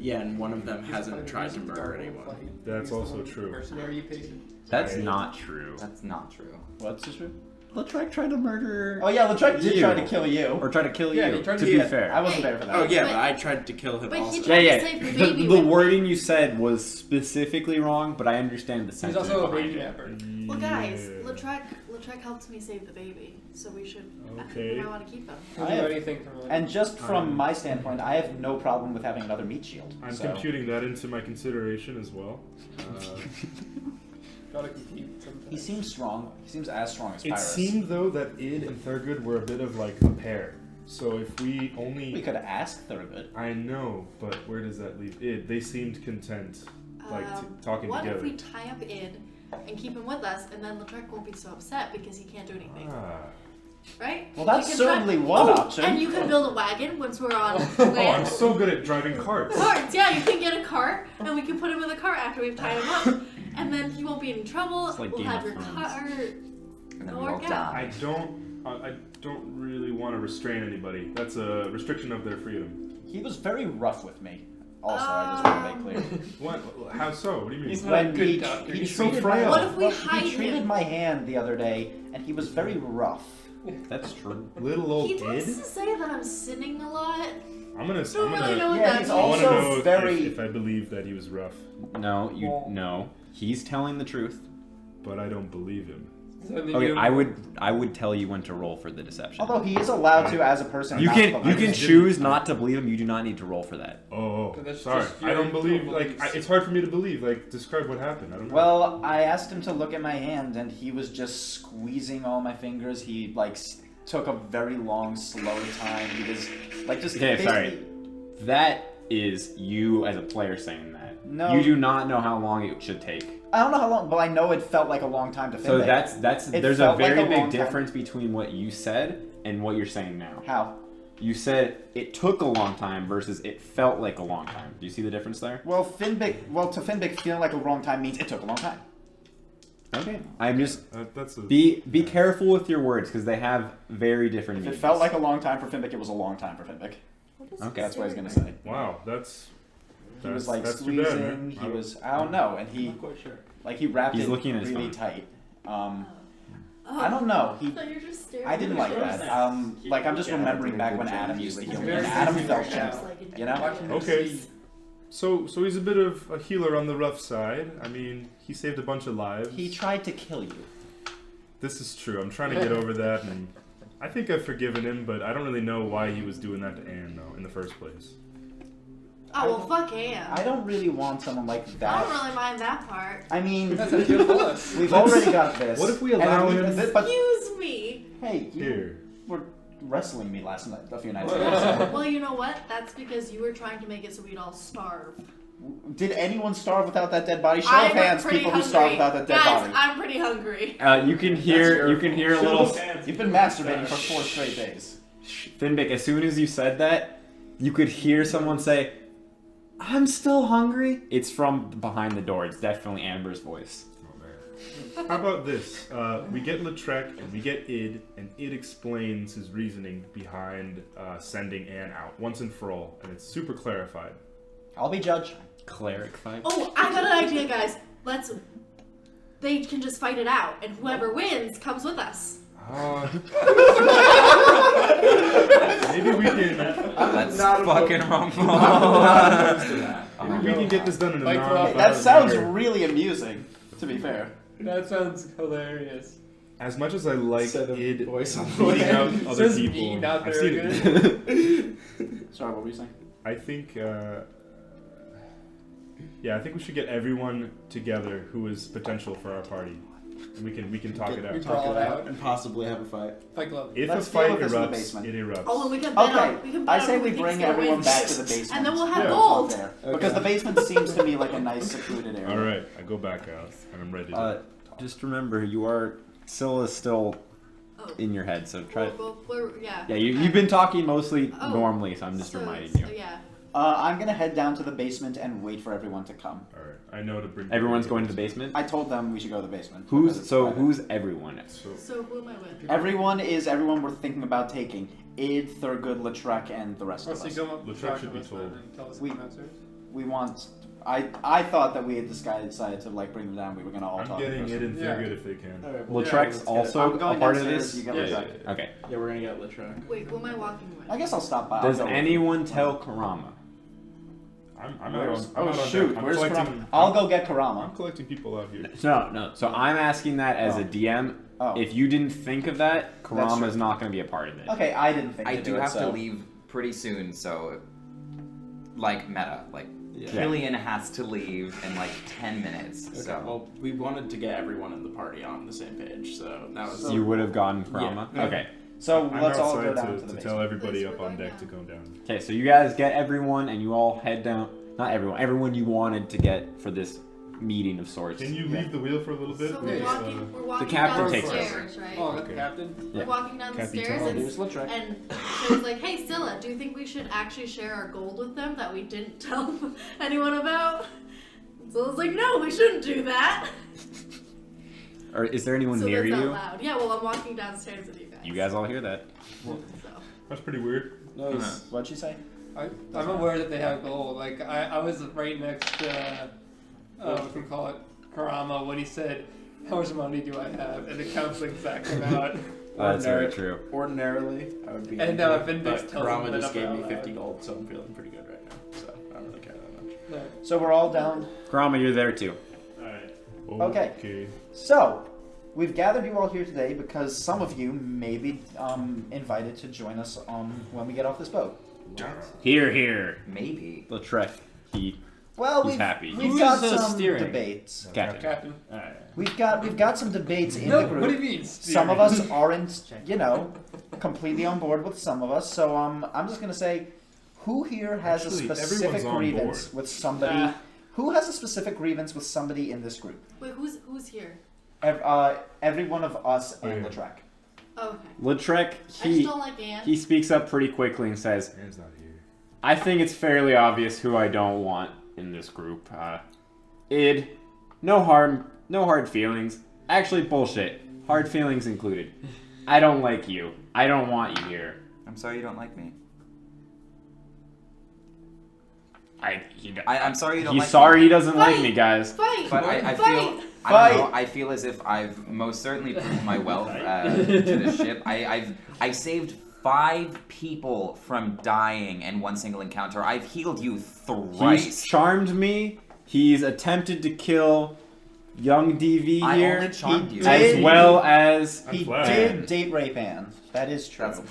Yeah, and one of them hasn't tried to murder anyone. That's also true. Mercenary patient. That's Right. not true. That's not true. What's the truth? Lautrec tried to murder. Oh yeah, Lautrec did You. try to kill you. Or try to kill Yeah, you. he tried To to- be yeah, fair. I wasn't there for that. Oh yeah, But- but I tried to kill him But he also. tried Yeah, to yeah. save the The, baby the with- wording you said was specifically wrong, but I understand the He's sentiment also a behind baby it. napper. Well, guys, Yeah. Lautrec helped me save the baby, so we should. Okay. I want to keep him. He'll I do have- anything for money. And just from I'm- my standpoint, I have no problem with having another meat shield. I'm so. computing that into my consideration as well. Gotta compete sometimes. He seems strong. He seems as strong as It Pyrus. seemed though that Id and Thurgood were a bit of like a pair. So if we only, We could ask Thurgood. I know, but where does that leave Id? They seemed content, like talking What together. if we tie up Id and keep him with us, and then Lautrec won't be so upset because he can't do anything, Ah. right? Well, that's You can certainly try- one Oh, option. And you can build a wagon once we're on Oh, I'm land. so good at driving carts. Carts, yeah, you can get a cart, and we can put him in the cart after we've tied him up, and then he won't be in trouble. It's like we'll Game have of your Thrones. cart. And then It'll we all work out. die. I don't really want to restrain anybody. That's a restriction of their freedom. He was very rough with me. Also, I just want to make clear. What? How so? What do you mean? He's not a When good he, doctor. he He's so treated frail. my, What if we well, hide he treated him? my hand the other day, and he was very rough. That's true. Little old He tends Id? to say that I'm sinning a lot. I'm gonna. Don't really know what Yeah, that he's I want to means. also know very- if I believe that he was rough, No, you Well- no. He's telling the truth. but I don't believe him. So then Okay, you- I would tell you when to roll for the deception. Although he is allowed to, as a person, You not can believe you him. can just choose not to believe him. You do not need to roll for that. Oh, But that's sorry. just I don't your believe. beliefs. It's hard for me to believe. Like, describe what happened. I don't know. Well, I asked him to look at my hand, and he was just squeezing all my fingers. He took a very long, slow time. He was like just Okay, sorry. basically- That is you as a player saying that. No. You do not know how long it should take. I don't know how long, but I know it felt like a long time to So finish. that's It there's a felt like very a long big time. difference between what you said and what you're saying now. How? You said it took a long time versus it felt like a long time. Do you see the difference there? Well, to Finbic, feeling like a long time means it took a long time. Okay. I'm just That's a. be careful with your words because they have very different If it meanings. felt like a long time for Finbic, it was a long time for Finbic. Okay. That's what he's gonna say. Wow, that's. He was like that's too bad, squeezing. man. He don't know, and he quite sure. like he wrapped He's it looking at his really phone. tight. Oh. I don't know. I thought you were just staring I didn't like that. Like I'm just remembering back when Adam used to heal me, and Adam felt gentle. You know? Watching him Okay. see- So he's a bit of a healer on the rough side. I mean, he saved a bunch of lives. He tried to kill you. This is true. I'm trying to get over that, and I think I've forgiven him, but I don't really know why he was doing that to Anne, though, in the first place. Oh, well, fuck Anne. I don't really want someone like I that. don't really mind that part. I mean, That's a deal for us. we've already got this. What if we And then allow him- But Excuse me. hey, you Here. were wrestling me last night, a few nights ago. Well, you know what? That's because you were trying to make it so we'd all starve. Did anyone starve without that dead body? Show I'm of hands, pretty people who hungry. starve without that dead Guys, body. I'm pretty hungry. You can hear a little You've been masturbating for 4 straight days. Finbic. As soon as you said that, you could hear someone say, "I'm still hungry." It's from behind the door. It's definitely Amber's voice. How about this? We get Lautrec and we get Id, and Id explains his reasoning behind sending Anne out once and for all, and it's super clarified. I'll be judge. Cleric fight. Oh, I got an idea, guys. They can just fight it out, and whoever wins comes with us. Maybe we can. Let's fucking rumble. Maybe we can get this done in a Like, non-violent That sounds manner. really amusing, to be fair. That sounds hilarious. As much as I like Set of Id voice on the beating way. out other Says people, me, not I've very seen it. Sorry, what were you saying? I think, I think we should get everyone together who is potential for our party, and we can talk it We out. talk it out. and possibly have a fight. Fight club. If Let's a deal fight with this in the erupts, basement. it erupts. Oh, and we can bet Okay, on. We can bet I on say who we thinks bring gonna everyone win. back to the basement. And then we'll have Yeah. gold. There. Okay. Because the basement seems to me like a nice secluded area. All right, I go back out, and I'm ready to. Just remember, Scylla's still Oh. in your head, so try. Yeah. Yeah, you've been talking mostly Oh, normally, so I'm just reminding you. Yeah. I'm gonna head down to the basement and wait for everyone to come. All right, I know to bring. Everyone's going to the basement. I told them we should go to the basement. because it's private. Who's everyone? So who am I with? Everyone is everyone we're thinking about taking. Id, Thurgood, Lautrec, and the rest of Let's us. go up. Lautrec talk should to be us told. then and tell us We- the answers. We want. I thought that we had decided to like bring them down. We were gonna all I'm talk. getting in Id and Yeah. Thurgood if they can. All right, well, Lautrec's let's get it. also I'm a going part of downstairs, this. you get Yeah, Lautrec. yeah. Okay. Yeah, we're gonna get Lautrec. Wait, who am I walking with? I guess I'll stop by. I'll Does go with you. anyone tell Karama? I'm Where's- out on. I'm out on shoot, deck. I'm where's collecting. Karama? I'll go get I'm Karama. collecting people out here. No. So I'm asking that as a Oh. DM. Oh. If you didn't think of that, That's Karama true. is not going to be a part of it. Okay, I didn't think I to do it, have so. to leave pretty soon, so like meta, like Yeah. Killian has to leave in like 10 minutes. Okay, So well, we wanted to get everyone in the party on the same page, so now it's. You would have gotten Karama. Yeah. Okay. So I'm let's all outside go down to to the tell basement. everybody Yes, up we're on going deck to down. go down. Okay. So you guys get everyone, and you all head down. Not everyone. Everyone you wanted to get for this meeting of sorts. Can you leave the wheel for a little bit? So Because, we're walking captain down the takes over. stairs, right? Oh, Okay. Captain. We're walking down the Capitan. stairs Oh, there's Lautrec. and she was like, "Hey, Scylla, do you think we should actually share our gold with them that we didn't tell anyone about?" Scylla's like, "No, we shouldn't do that." Or is there anyone So near that's out you? loud. Yeah, well, I'm walking downstairs with you guys. You guys all hear that? So. That's pretty weird. No, it's- What'd you say? I'm aware that they have gold. Like I was right next to, what can we call it, Karama when he said, "How much money do I have?" And it counts the exact amount. That's very true. Ordinarily, I would be. And, angry, Vindex but tells Karama him the just gave number me out 50 loud. gold, so I'm feeling pretty good right now. So I don't really care that much. No. So we're all down. Karama, you're there too. Alright. Okay. So, we've gathered you all here today because some of you may be invited to join us when we get off this boat. Here. maybe. Lautrec. Well, He's happy. we've Who's, got steering? some debates. Captain. Captain. We've got some debates in No, the group. what do you mean? Some of us aren't, completely on board with some of us. So I'm just gonna say, who here has Actually, a specific everyone's on grievance board. with somebody? Ah. Who has a specific grievance with somebody in this group? Wait, who's here? Every one of us and yeah. Lautrec. Oh, okay. Lautrec, I just he don't like Anne. he speaks up pretty quickly and says, Anne's not here. I think it's fairly obvious who I don't want in this group. Id, no hard feelings. Actually, bullshit. Hard feelings included. I don't like you. I don't want you here. I'm sorry you don't like me. I'm I'm sorry you don't He's like sorry me. he doesn't like Fight! me, guys. Fight! But I Fight! feel I don't know. Fight. I feel as if I've most certainly proved my wealth to the ship. I've saved 5 people from dying in one single encounter. I've healed you He's thrice. charmed me. He's attempted to kill young DV I here, only charmed you. as well as I'm He glad. did date rape Anne. That is true. That's-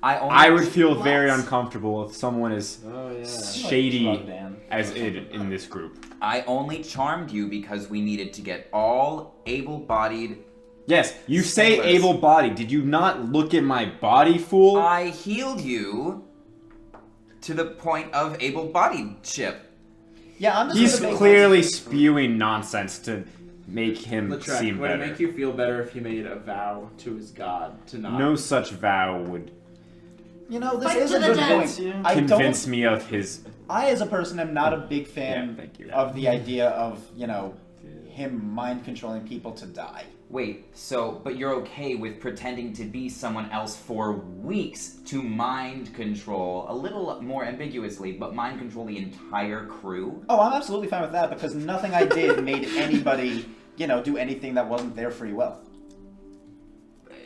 I I only would feel What? very uncomfortable if someone is Oh yeah. shady Drugged Anne. as it in this group. I only charmed you because we needed to get all able-bodied. Yes, you say Sailors. able-bodied. Did you not look at my body, fool? I healed you to the point of able-bodied ship. Yeah, I'm just He's gonna make clearly spewing nonsense to make him Latrec, seem would it better. make you feel better if he made a vow to his god to not? No such vow would You know, this Fight is to a the good death. point. I convince don't. me of his. I, as a person, am not a big Yeah, fan thank you. of the idea of him mind controlling people to die. Wait, but you're okay with pretending to be someone else for weeks to mind control, a little more ambiguously, but mind control the entire crew? Oh, I'm absolutely fine with that because nothing I did made anybody, do anything that wasn't their free will.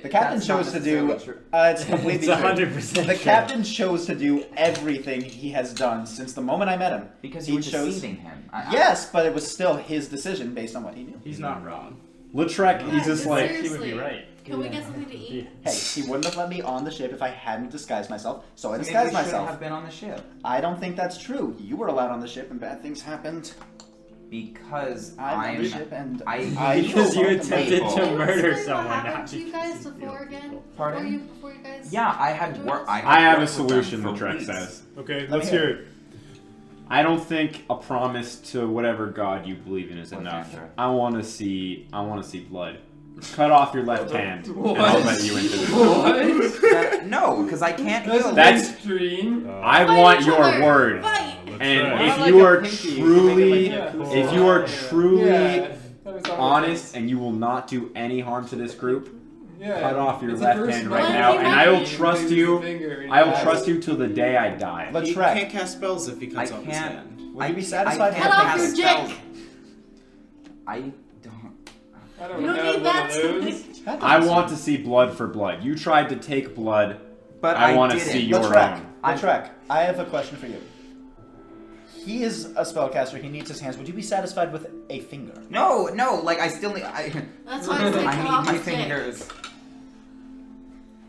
The captain That's not chose to do. necessarily true. It's completely It's true. 100% The true. captain chose to do everything he has done since the moment I met him. Because he you were chose. deceiving him. Yes, but it was still his decision based on what he knew. He's not wrong. Lautrec, Yeah, he's just but like, He would be seriously. right. Can we get something to eat? Hey, he wouldn't have let me on the ship if I hadn't disguised myself, so I Maybe we disguised shouldn't myself. have been on the ship. I don't think that's true. You were allowed on the ship and bad things happened. Because I'm on I'm. the ship and I Because you healed attempted people. to Can you murder explain someone, What not happened to you guys before again? Pardon? Before you guys? Yeah, I had doing work. this? I have a worked with them solution, for Lautrec weeks. says. Okay, Let let's me hear hear it. I don't think a promise to whatever god you believe in is enough. Lysander. I want to see blood. Cut off your left hand, and What? I'll let you into this. What? No, because I can't That's heal. That's- extreme. I Fight want each your other. word. Fight. And Why if not you like a are pinky? You truly, can make it like if you are truly Yeah, that was all honest nice. and you will not do any harm to this group, Yeah. cut off your It's the left first hand one. right Why now, don't you and I will make- trust Raises you. the finger and I will he trust dies. you till the day I die. Let's He try. can't cast spells if he cuts I off his can't. hand. Would you be I satisfied can't Cut off cast your spells. dick. I don't. I don't You don't know need one that. of those. That I doesn't want to see blood for blood. You tried to take blood. But I want to didn't. see your Lautrec, own. Lautrec, I have a question for you. He is a spellcaster. He needs his hands. Would you be satisfied with a finger? No, like I still need. That's why I said I cut need off my his dick. fingers.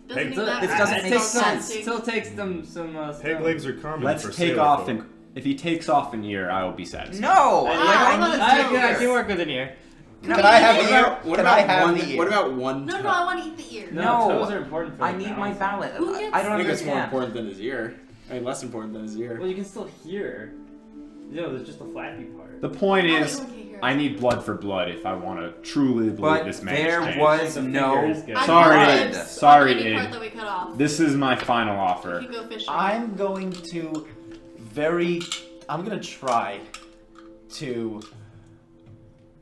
Doesn't Hey, need that this doesn't fast. make sense. Still takes them some. Peg legs are common Let's for take sailor off folk. an. If he takes off an ear, I will be satisfied. No, Wow, like how I about need a I two? can, I can work with an ear. No, Can I have What the about- ear? What Can about I have one? the ear? What about one? No, toe? I want to eat the ear. No. toes are important for I the need my balance. ballot. Who gets- I don't I think it's more understand. important than his ear. I mean, less important than his ear. Well, you can still hear. There's just a flappy part. The point Oh, is, everyone can hear I us. need blood for blood if I want to truly believe But this man. there has changed. was The no. finger is good. I Sorry, want Id. ribs Sorry, on any Id. part that we cut off. This is my final We offer. can go fishing. I'm going to I'm gonna try to.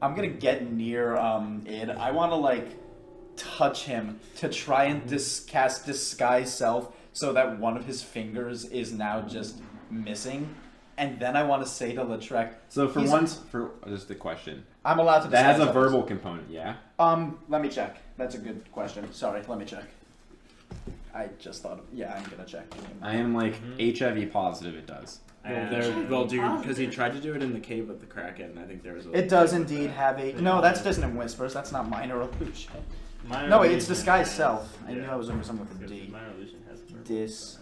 I'm gonna get near Id. I want to like touch him to try and cast disguise self so that one of his fingers is now just missing, and then I want to say to Lautrec, So for He's- once, for just a question, I'm allowed to. that has disguise a others. verbal component, yeah. Let me check. That's a good question. Sorry, let me check. I just thought. Yeah, I'm gonna check. I am like HIV positive. It does. They'll do because he tried to do it in the cave with the Kraken. And I think there was. It does indeed have a. No, that's Dissonant Whispers. That's not minor illusion. Minor No, it's illusion disguise has- self. I knew yeah. I was doing something with a Because D. minor illusion has purple. Dis.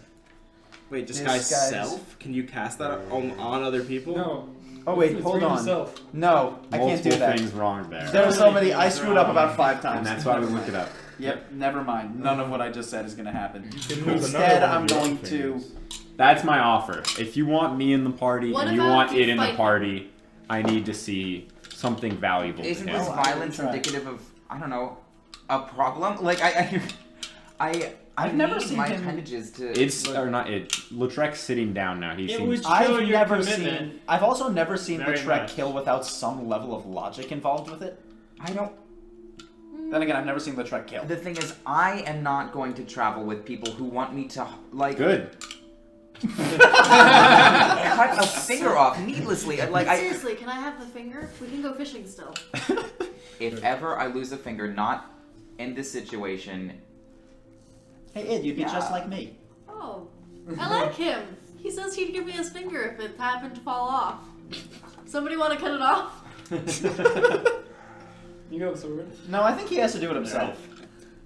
Wait, disguise Disguise. self? Can you cast that on other people? No. Oh wait, It's hold for on. yourself. No, I can't Multiple do that. things wrong there. There are so many. I screwed up about 5 times. And that's why we look it up. Yep. Never mind. None of what I just said is gonna happen. You can lose Instead, another one I'm of your going own to. fingers. That's my offer. If you want me in the party What and you about want you it in the fight- party, I need to see something valuable to Isn't him. this Oh, I violence will try. indicative of I don't know a problem? Like I I've never need seen my him- appendages to. It's or not it. Lautrec's sitting down now. He It seems. would show I've your never commitment. seen. I've also never seen Very Lautrec much. kill without some level of logic involved with it. I don't. Then again, I've never seen Lautrec kill. The thing is, I am not going to travel with people who want me to like Good. cut a finger off needlessly. Like I. Seriously, can I have the finger? We can go fishing still. If ever I lose a finger, not in this situation, Hey, Id, you'd be Yeah. just like me. Oh, I like him. He says he'd give me his finger if it happened to fall off. Somebody want to cut it off? You go, sword. No, I think he has to do it himself.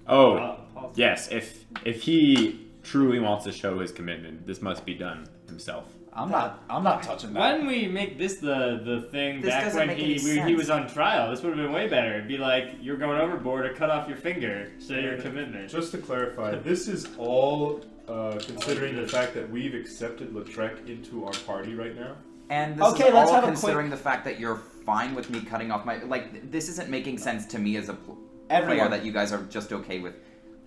Oh, yes. If he truly wants to show his commitment, this must be done himself. I'm not touching that. Why didn't we make this the thing This back doesn't when make he any was sense. on trial? This would have been way better. It'd be like, you're going overboard or cut off your finger. Show your commitment. Just to clarify, this is all considering the fact that we've accepted Lautrec into our party right now. and this Okay, is let's all have a considering the fact that you're fine with me cutting off my this isn't making sense to me as a player Everyone. that you guys are just okay with.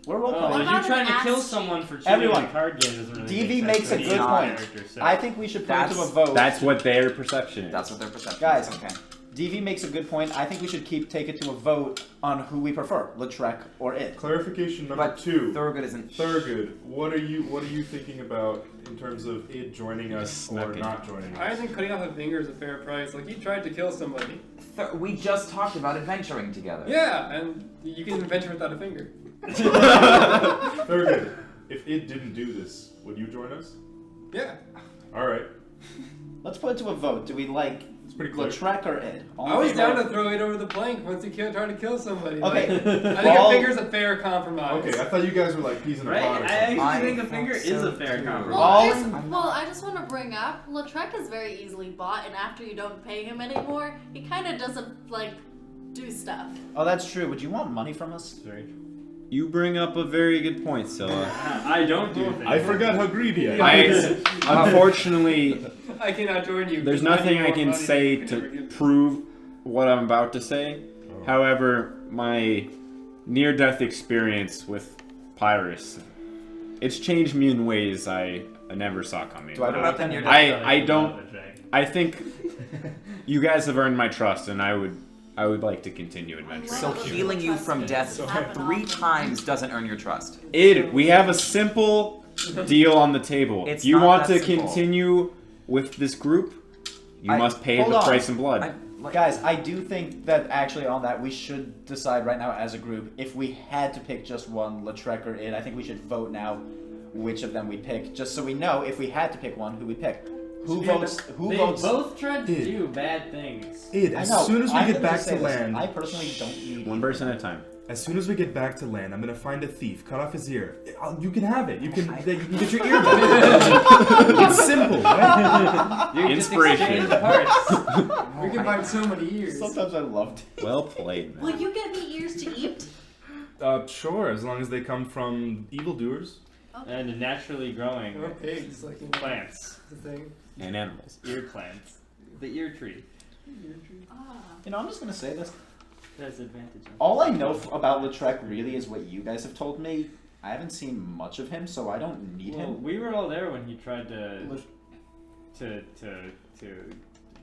We're role Oh, playing. What you about trying an to kill ass someone for cheating Everyone. on a card game doesn't really DV make makes sense a to good me. point. Character, so. I think we should put it to a That's- vote. That's what their perception is. That's what their perception Guys. is. Okay. DV makes a good point. I think we should take it to a vote on who we prefer, Lautrec or Id. Clarification number But 2. Thorogood isn't. Thurgood, what are you thinking about in terms of it joining us Snuck or in. not joining I us? think cutting off a finger is a fair price. Like, he tried to kill somebody. We just talked about adventuring together. Yeah, and you can adventure without a finger. Thurgood, if it didn't do this, would you join us? Yeah. All right, Let's put it to a vote. Do we like it's pretty clear. Lautrec or Id? All I in was favor? down to throw it over the plank once he tried to kill somebody. Okay. Like, I think All- a finger's a fair compromise. Okay, I thought you guys were like peas in a Right? pod or I something. actually think I a finger thought is so a fair too. compromise. Well, All- I just want to bring up, Lautrec is very easily bought, and after you don't pay him anymore, he kind of doesn't, like, do stuff. Oh, that's true. Would you want money from us? Sorry. You bring up a very good point, Scylla. I don't do things. I forgot how greedy I am. I unfortunately, I cannot join you. there's because nothing need I more can money say than you to could ever give. prove what I'm about to say. Oh. However, my near-death experience with Pyrus, it's changed me in ways I never saw coming. Do I What about the near I don't. I think you guys have earned my trust, and I would like to continue adventuring. So Well, healing you from death So happen 3 often. times doesn't earn your trust. We have a simple deal on the table. It's If you not want that to simple. continue with this group, you I- must pay hold the on. price in blood. Guys, I do think that actually on that we should decide right now as a group if we had to pick just one, Lautrec or Id. I think we should vote now which of them we pick, just so we know if we had to pick one, who we pick. Who votes? Who They votes? both tried to Id. do bad things. Id, I as know, soon as we I'm get gonna back say to this, land, I personally don't need One person at a time. as soon as we get back to land, I'm gonna find a thief, cut off his ear. You can have it. You can get your ear back. It's simple, right? You Inspiration. Just exchange parts. We can find so many years. Sometimes I loved it. Well played, man. Will you give me ears to eat? Sure, as long as they come from evildoers. And naturally growing Or pigs, like, you know, plants. that's the thing. And animals. Ear plants. The ear tree. Ah. You know, I'm just gonna say this. There's advantage. All I know about Lautrec really is what you guys have told me. I haven't seen much of him, so I don't need Well, him. we were all there when he tried to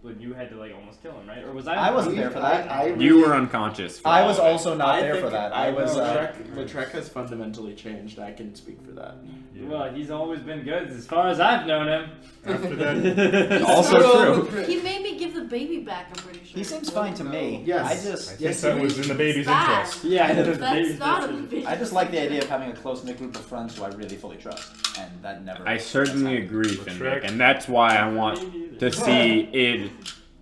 when you had to like almost kill him, right? Or was I? I wasn't there for that. You were unconscious. For I all was of it. also not there for that. I was. Lautrec has fundamentally changed. I can speak for that. Well, he's always been good as far as I've known him. After that, Also true. He made me give the baby back, I'm pretty sure. He seems fine to me. Yes. I I just. think Yes, that he was in the baby's bad. interest. Yeah, That's not a baby. I just like the idea of having a close knit group of friends who I really fully trust, and that never. I certainly agree, Lautrec. Finnick, and that's why I want to see Id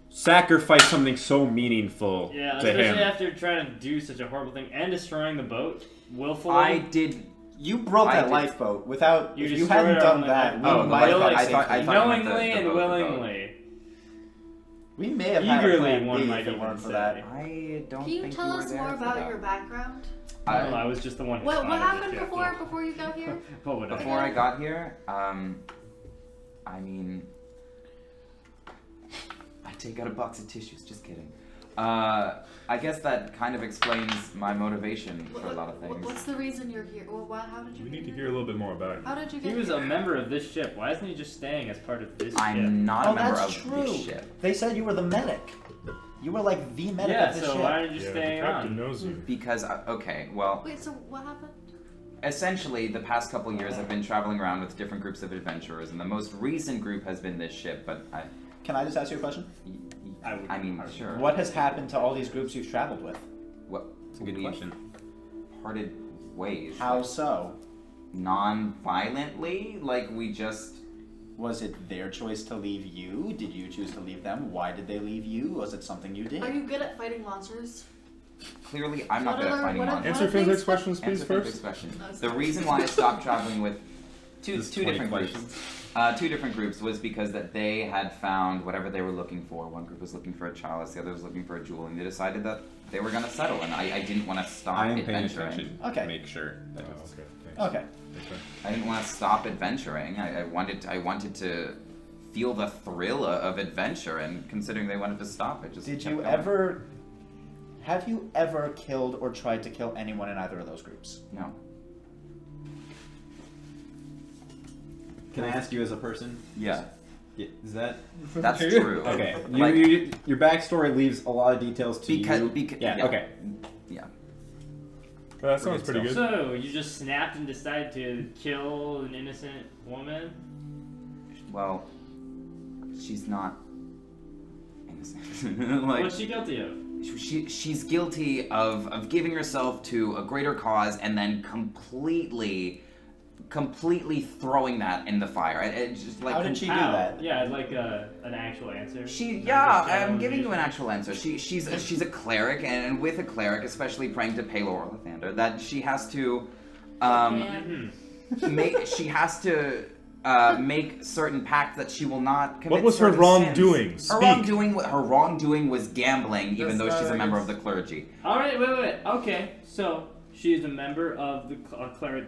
sacrifice something so meaningful Yeah, to especially him. after trying to do such a horrible thing and destroying the boat willfully. I did. You broke I that did- lifeboat without. You If you destroyed hadn't our done only that, we life- Oh, the might have life- had I thought- safety. I thought- you meant knowingly the and boat, the boat. willingly. We may have had a Eagerly, plan one B might if it even weren't for say. that. I don't Can you think tell were us there more for about that. your background? Well, I was just the one. Who What spotted happened it, before you got here? What would I? Before I got here, I mean, I take out a box of tissues. Just kidding. I guess that kind of explains my motivation for a lot of things. What's the reason you're here? Well, how did you We get need to here? hear a little bit more about it. How did you He get was here? a member of this ship. Why isn't he just staying as part of this ship? I'm not Oh, a member that's of true. this ship They said you were the medic. You were like the medic Yeah, of this so ship. why aren't you Yeah, the staying captain on? knows you. because okay, well, Wait, so what happened? essentially the past couple years I've been traveling around with different groups of adventurers, and the most recent group has been this ship. But Can I just ask you a question? I would- I mean, I would- sure. What has happened to all these groups you've traveled with? Well, It's a good we question. parted ways. How so? Non-violently? Like we just... Was it their choice to leave you? Did you choose to leave them? Why did they leave you? Was it something you did? Are you good at fighting monsters? Clearly, I'm not What good at are- fighting what are- monsters. Answer Finn's questions, please, Answer Finn's first. question. Oh, The sorry. reason why I stopped traveling with two Just 20 different groups, questions. two different groups was because that they had found whatever they were looking for. One group was looking for a chalice, the other was looking for a jewel, and they decided that they were going to settle. And I didn't want to stop I am paying adventuring. attention. Okay. To make sure. That Oh, it's- okay. Thanks. Okay. Okay. I didn't want to stop adventuring. I wanted to feel the thrill of adventure, and considering they wanted to stop, it just Did kept you going. ever... Have you ever killed or tried to kill anyone in either of those groups? No. Can I ask you as a person? Yeah. Is that That's true. okay? Like- Your backstory leaves a lot of details to Because, you. because Yeah. Okay. Yeah. Well, that sounds pretty good. So you just snapped and decided to kill an innocent woman? Well, she's not innocent. Like What's she guilty of? she's guilty of giving herself to a greater cause and then completely throwing that in the fire. It's just like How did she do How? that? Yeah, I'd like an actual answer. I'm general giving you an information. actual answer. She's a cleric, and with a cleric, especially praying to Palor or Lathander, that she has to And make certain pacts that she will not commit. What was her certain wrongdoing? sins. Speak. Her wrongdoing was gambling, even That's though she's a not member of against- the clergy. All right, wait. Okay, so she is a member of the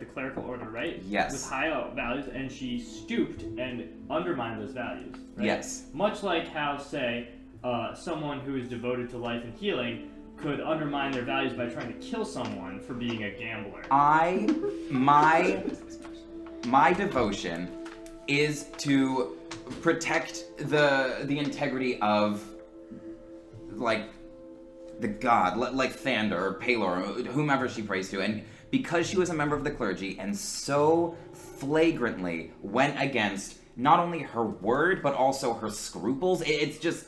clerical order, right? Yes. With high values, and she stooped and undermined those values. Right? Yes. Much like how, say, someone who is devoted to life and healing could undermine their values by trying to kill someone for being a gambler. My devotion is to protect the integrity of like the god, like Thander or Palor, or whomever she prays to, and because she was a member of the clergy and so flagrantly went against not only her word but also her scruples, it's just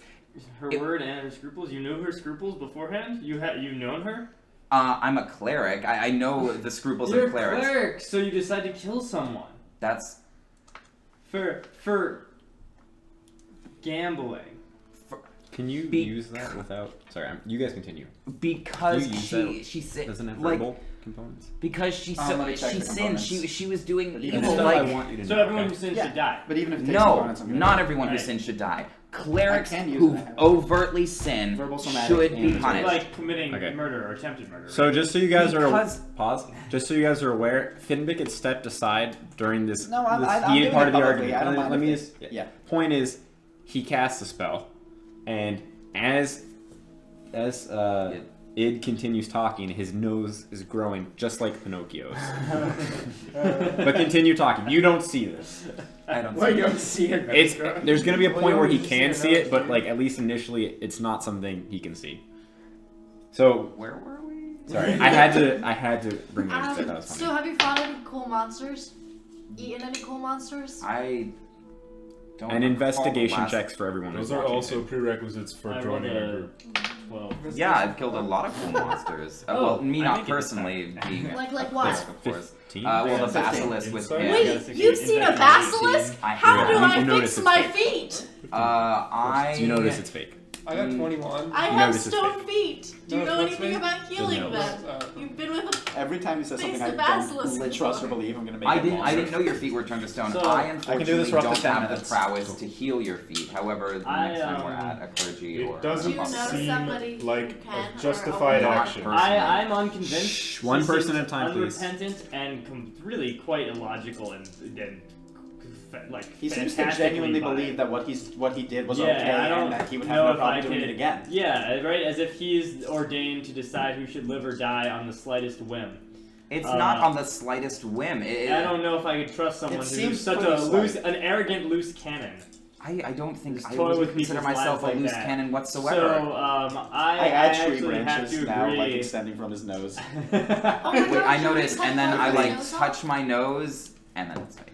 Her word and her scruples. You knew her scruples beforehand. You've known her. I'm a cleric. I know the scruples You're of clerics. a cleric, so you decide to kill someone That's for gambling. Can you Be- use that without? Sorry, you guys continue. because You use she Doesn't have like verbal components. because she Let me check she the sinned. components. She was doing But evil. even Stuff though I Like want you to So know. everyone okay? who sins Yeah. should die. But even if it takes no, components, I'm gonna not do it. everyone who Right. sins should die. Clerics I can use who it. overtly sin Verbal, somatic, should be and- punished. Like committing Okay. murder or attempted murder. So just so you guys Because- are pause. Just so you guys are aware, Finbick had stepped aside during this, No, I'm- this I'm heated doing part it of the publicly. argument. I don't mind Let me if just. it- yeah. Point is, he casts a spell, and as Id continues talking, his nose is growing just like Pinocchio's. But continue talking. You don't see this. I don't Well, see you it. don't see it. It's there's gonna be a Well, point you where he always can see see it, it, but huh? like at least initially, it's not something he can see. So Where were we? sorry, I had to bring that. That was so funny. have you fought any cool monsters? Eaten any cool monsters? I don't. And recall investigation the last- checks for everyone. Those who's are watching also it. prerequisites for I joining rolled a a group. 12. Yeah, I've killed a lot of cool monsters. Oh, Well, me I not think it is personally, being Like a what? cleric, of course. 15? Well, the 15. basilisk with Insight? him. Wait, you've seen a Investigation. basilisk? I How have. do You I notice fix it's my fake. feet? I. So you notice it's fake. I got 21. I You have notice it's stone feet. Do you No, know what's anything fake? about healing The them? nose. You've been with a Every time he says Face something the I basilisk don't trust or before. believe, I'm gonna make I it didn't. I false. didn't know your feet were turned to stone. So- I I can do unfortunately this for up to don't 10 have the minutes. prowess to heal your feet. However, the I, next time we're at a clergy or It doesn't Do you know seem somebody who like can, or a justified a woman? action. I'm unconvinced. Shh, one She person seems at a time, please. Unrepentant and really quite illogical and like He seems to fantastically genuinely bi- believe that what he did was Yeah, okay I don't and that he would have know no if problem I doing could- it again. Yeah, right. As if he's ordained to decide who should live or die on the slightest whim. It's not on the slightest whim. I don't know if I could trust someone It who's seems such pretty a loose, slight. an arront loose cannon. I don't think Just I toy would with consider people's myself a lives like loose that. cannon whatsoever. So I had tree actually have branches to now, like agree. extending from his nose. Oh my Wait, God, I you noticed, really and then cut I my like nose off? touch my nose, and then it's fake.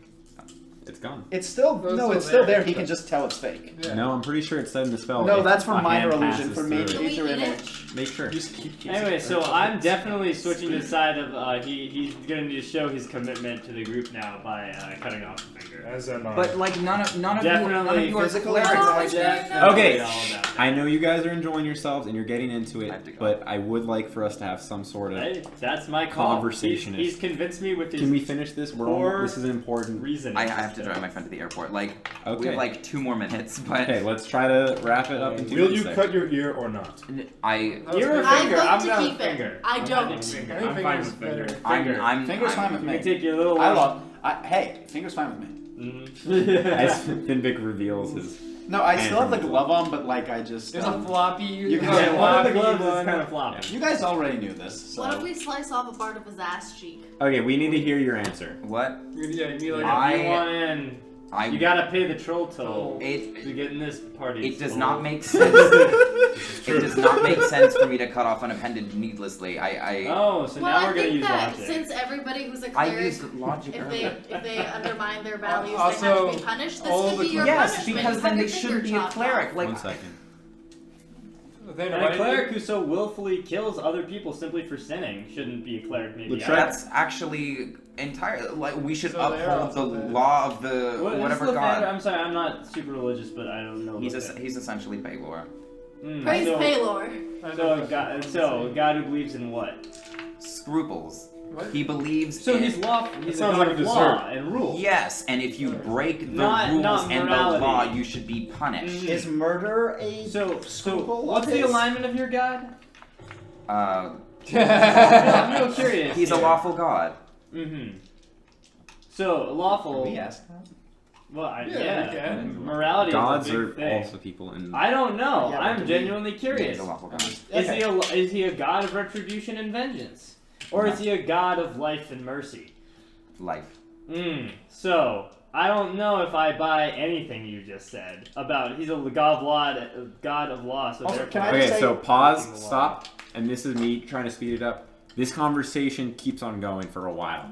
It's it's gone. It's still Oh, no, it's it's still still there. there. He can just tell it's fake. Yeah. No, I'm pretty sure it said in the spell. No, if that's for a minor hand illusion. passes For me, through. major we eat it? image. Make sure. Just keep Anyway, so I'm definitely switching to the side of he's gonna need to show his commitment to the group now by cutting off the finger. As am I. But like none of Definitely you are physical clerics. damage. Okay. All about that. I know you guys are enjoying yourselves and you're getting into I it, have to go. but I would like for us to have some sort of. Hey, that's my call. Conversation He's is- convinced me with his Can we finish this? Core This is important. reason. I have to drive my friend to the airport. Like we Okay. have like 2 more minutes, but Okay, let's try to wrap it up in 2 Will you minutes. cut your ear or not? I You're a I finger. vote I'm to not keep a it. finger. I don't. I'm finger. I think I'm fine finger's with finger. better. Finger. Finger's fine with You me. can take your little. I love. Hey, finger's fine with me. As Finvic reveals his. No, I still have the Hands. glove on, but like I just. There's a floppy. You can Yeah, say one of the floppy gloves is one. kind of floppy. You guys already knew this. So. What if we slice off a part of his ass cheek? Okay, we need to hear your answer. what Yeah, you need like If you want in, I you gotta pay the troll toll it to get in this party. it does So- not make sense. It does not make sense for me to cut off an appendage needlessly. Oh, so Well, now I we're gonna think use that logic. since everybody who's a I cleric, used logic earlier. if they undermine their values, they Also, have to be punished. This all could the be your Yes, punishment. because You then have they your shouldn't be finger a chopped cleric. off. Like 1 second. Then And why a did you- cleric who so willfully kills other people simply for sinning shouldn't be a cleric, maybe. Let's I try- don't That's actually entirely like we should So they are uphold the also bad. law of the know. What is whatever Lathander? god. I'm sorry, I'm not super religious, but I don't know. He's Lathander. he's essentially Paylor. Praise so, Paylor. I so, know. a God who believes in what? Scruples. What? He believes So in he's lawful. He's a sounds god like of a law and rule. Yes, and if you break the Not rules and the morality. law, you should be punished. Is murder a So scruple what's of the his? alignment of your god? I'm real curious. He's a here. lawful god. Mm-hmm. So lawful. We asked that. Well, Yeah, we can. morality Gods is a big are thing. also people in. I don't know. Yeah, but I'm do we- genuinely He's curious. a lawful god. Is he a god of retribution and vengeance, or is he a god of life and mercy? Life. So I don't know if I buy anything you just said about he's a god of law. So Also, therefore, can I Okay, say- so pause, breaking the law. stop, and this is me trying to speed it up. This conversation keeps on going for a while.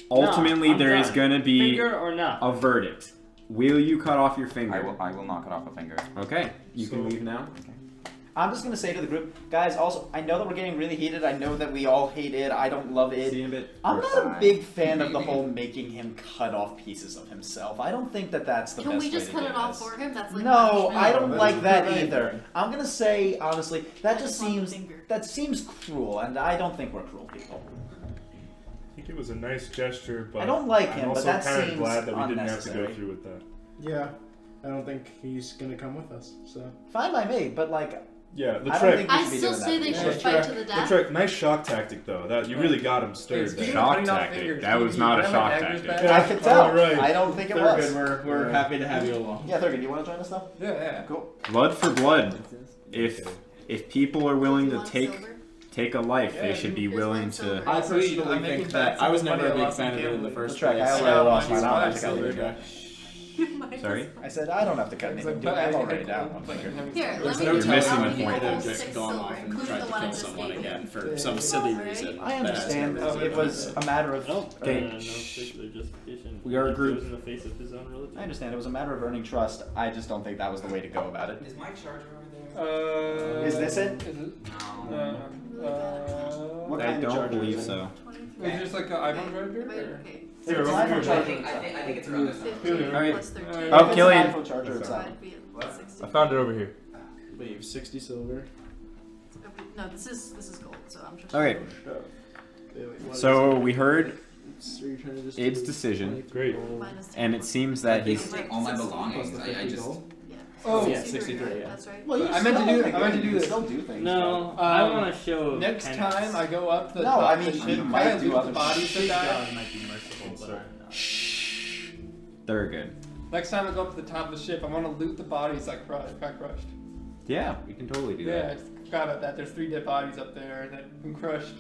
Ultimately, I'm there is done. going to be Finger or not? a verdict. Will you cut off your finger? I will not cut off a finger. Okay, you can So- leave now. I'm just gonna say to the group, guys. Also, I know that we're getting really heated. I know that we all hate it. I don't love it. See you in a bit. I'm Or- not a big fan of the whole making him cut off pieces of himself. I don't think that that's the Can best we just way cut to it do off this. for him? That's like No, punishment. I don't that's like that not either. right. I'm gonna say honestly, that just want the seems finger. that seems cruel, and I don't think we're cruel people. I think it was a nice gesture, but I don't like I'm him, but also that kind of seems glad that we didn't have to go unnecessary. through with that. Yeah, I don't think he's gonna come with us. So Fine by me, but like, Yeah, I don't Lautrec. think we I should be still doing say that. they Yeah, should fight to the death. Lautrec, nice shock tactic though. That you really got him stirred. Speaking there. of Shock cutting off tactic. fingers, That do was you not a have shock my daggers tactic. back? Yeah. I can tell. Alright. I don't think it Thurgood, was. we're happy to have you along. Yeah, Thurgood, you want to join us though? Yeah, yeah. Cool. Blood for blood. If Okay. if people are willing You to want take silver? a life, Yeah, they should be here's willing one to. silver. I Also, you know, personally I'm making think that bets I was on never a somebody big else fan of it in the gambling. first The track, place. I Yeah, already lost mine's mine. I don't five have to cut silver. it again. Minus Sorry? I said I don't have to cut It's anything. like, I'm I already think down I'm one like, finger. Here, There's let me no do telling that. how I'll many give you point all of just 6 gone silver, off and including tried the to one I kill just someone gave you. again for Yeah, some yeah. silly Right. reason. I that has understand. no It was a matter of. Nope. Okay. No particular justification. We are a He group. goes in the face of his own religion. I understand. It was a matter of earning trust. I just don't think that was the way to go about it. Is my charger over there? Is this it? Is it? No. What I kind of don't charger believe is it? so. 23. Is it just like an iPhone charger? Wait, or- okay. Here, It's over an here. iPhone charger. I think it's around this. 15 Alright. plus 13. Oh, If it's Killian. an iPhone charger, it's So not. that'd be What? 60. I found it over here. Leave 60 silver. No, this is gold, so I'm just. Okay, Wait, what so is it? we heard So you're trying to just Id's do decision. 23 Great. gold. Minus 10 and it gold. seems that You he's. can take all my Plus belongings. the I 50 just. gold? Yeah. Oh. Yeah, 63, yeah. That's right. Well, you I meant to still do- can I meant to you do can this. Still do things. No, I Um, want to show. Next kindness. time I go up to the No, top I of mean, the he ship, might can I do loot other the bodies Big that God died? might be merciful, but I'm not. They're good. Next time I go up to the top of the ship, I want to loot the bodies that got crushed. Yeah, we can totally do Yeah, that. I forgot about that. There's 3 dead bodies up there that have been crushed.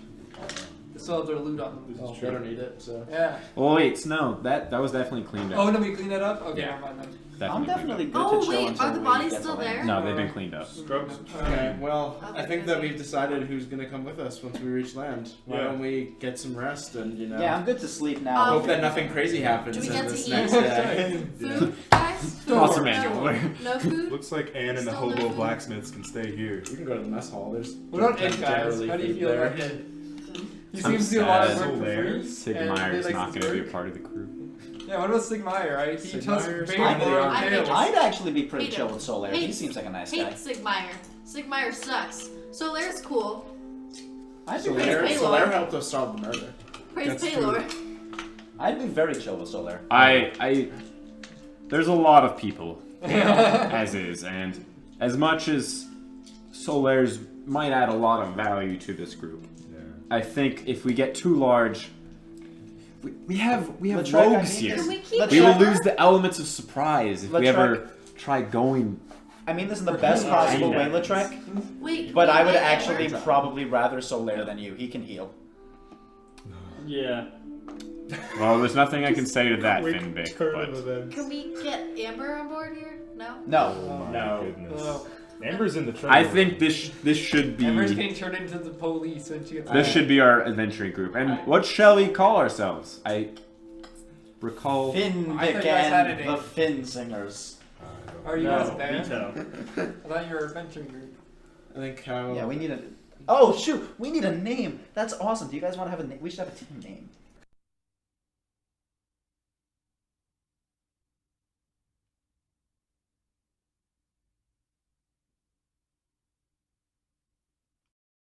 They still have their loot on them. Well, they don't need it, so. Yeah. Oh wait, no, that was definitely cleaned up. Oh, no, we clean that up? Okay, Yeah. never mind then. I'm definitely good Oh, to chill wait, until are the we bodies get to still land. there? No, they've been cleaned up. Scrubs. Okay, well, Okay, I think that okay. we've decided who's gonna come with us once we reach land. Why Yeah. don't we get some rest and, you know, Yeah, I'm good to sleep now. hope that nothing crazy happens Do we in get to this eat? next day. Food, guys? Food? Awesome, No. man. No food? Looks like Anne and the Still hobo no. blacksmiths can stay here. We can go to the mess hall. There's What about Ed, guys? generally How do you food feel there. about Ed? He I'm seems to do a lot of sad. work for Solaire. free. Sid and Meier's really likes not his going to be a work. part of the crew. Yeah, what about Sigmire, right? He Sid just Meier's paid probably for on Tails. I'd actually be pretty Hate chill him. with Solaire. He Hate- seems like a nice Hate guy. Sigmire. Sigmire sucks. Solaire's cool. I'd be, Solaire, Paylor. Solaire helped us solve the murder. Praise That's Paylor. I'd be very chill with Solaire. There's a lot of people, as is, and as much as Solaire's might add a lot of value to this group, I think if we get too large, we have Lautrec, I rogues mean, here. Can we keep Let's We will Amber? lose the elements of surprise if we Lautrec. ever try going. I mean this in the best possible way, Kinda. Lautrec, Wait, can but we I would let actually Amber? probably rather Solaire than you. He can heal. Yeah. Well, there's nothing I can say to that, Quick Finbick, turn but of events. Can we get Amber on board here? No? No. Oh my No. goodness. No. Amber's in the treasure. I think this should be Amber's getting turned into the police when she gets this should be our adventuring group. And what shall we call ourselves? I recall. I thought Finbick you guys had and a the name. Fin Singers. Are you No, guys there? Nito. I thought you were adventuring group. I think how. Yeah, we need a. Oh shoot, we need a name. That's awesome. Do you guys want to have a name? We should have a team name.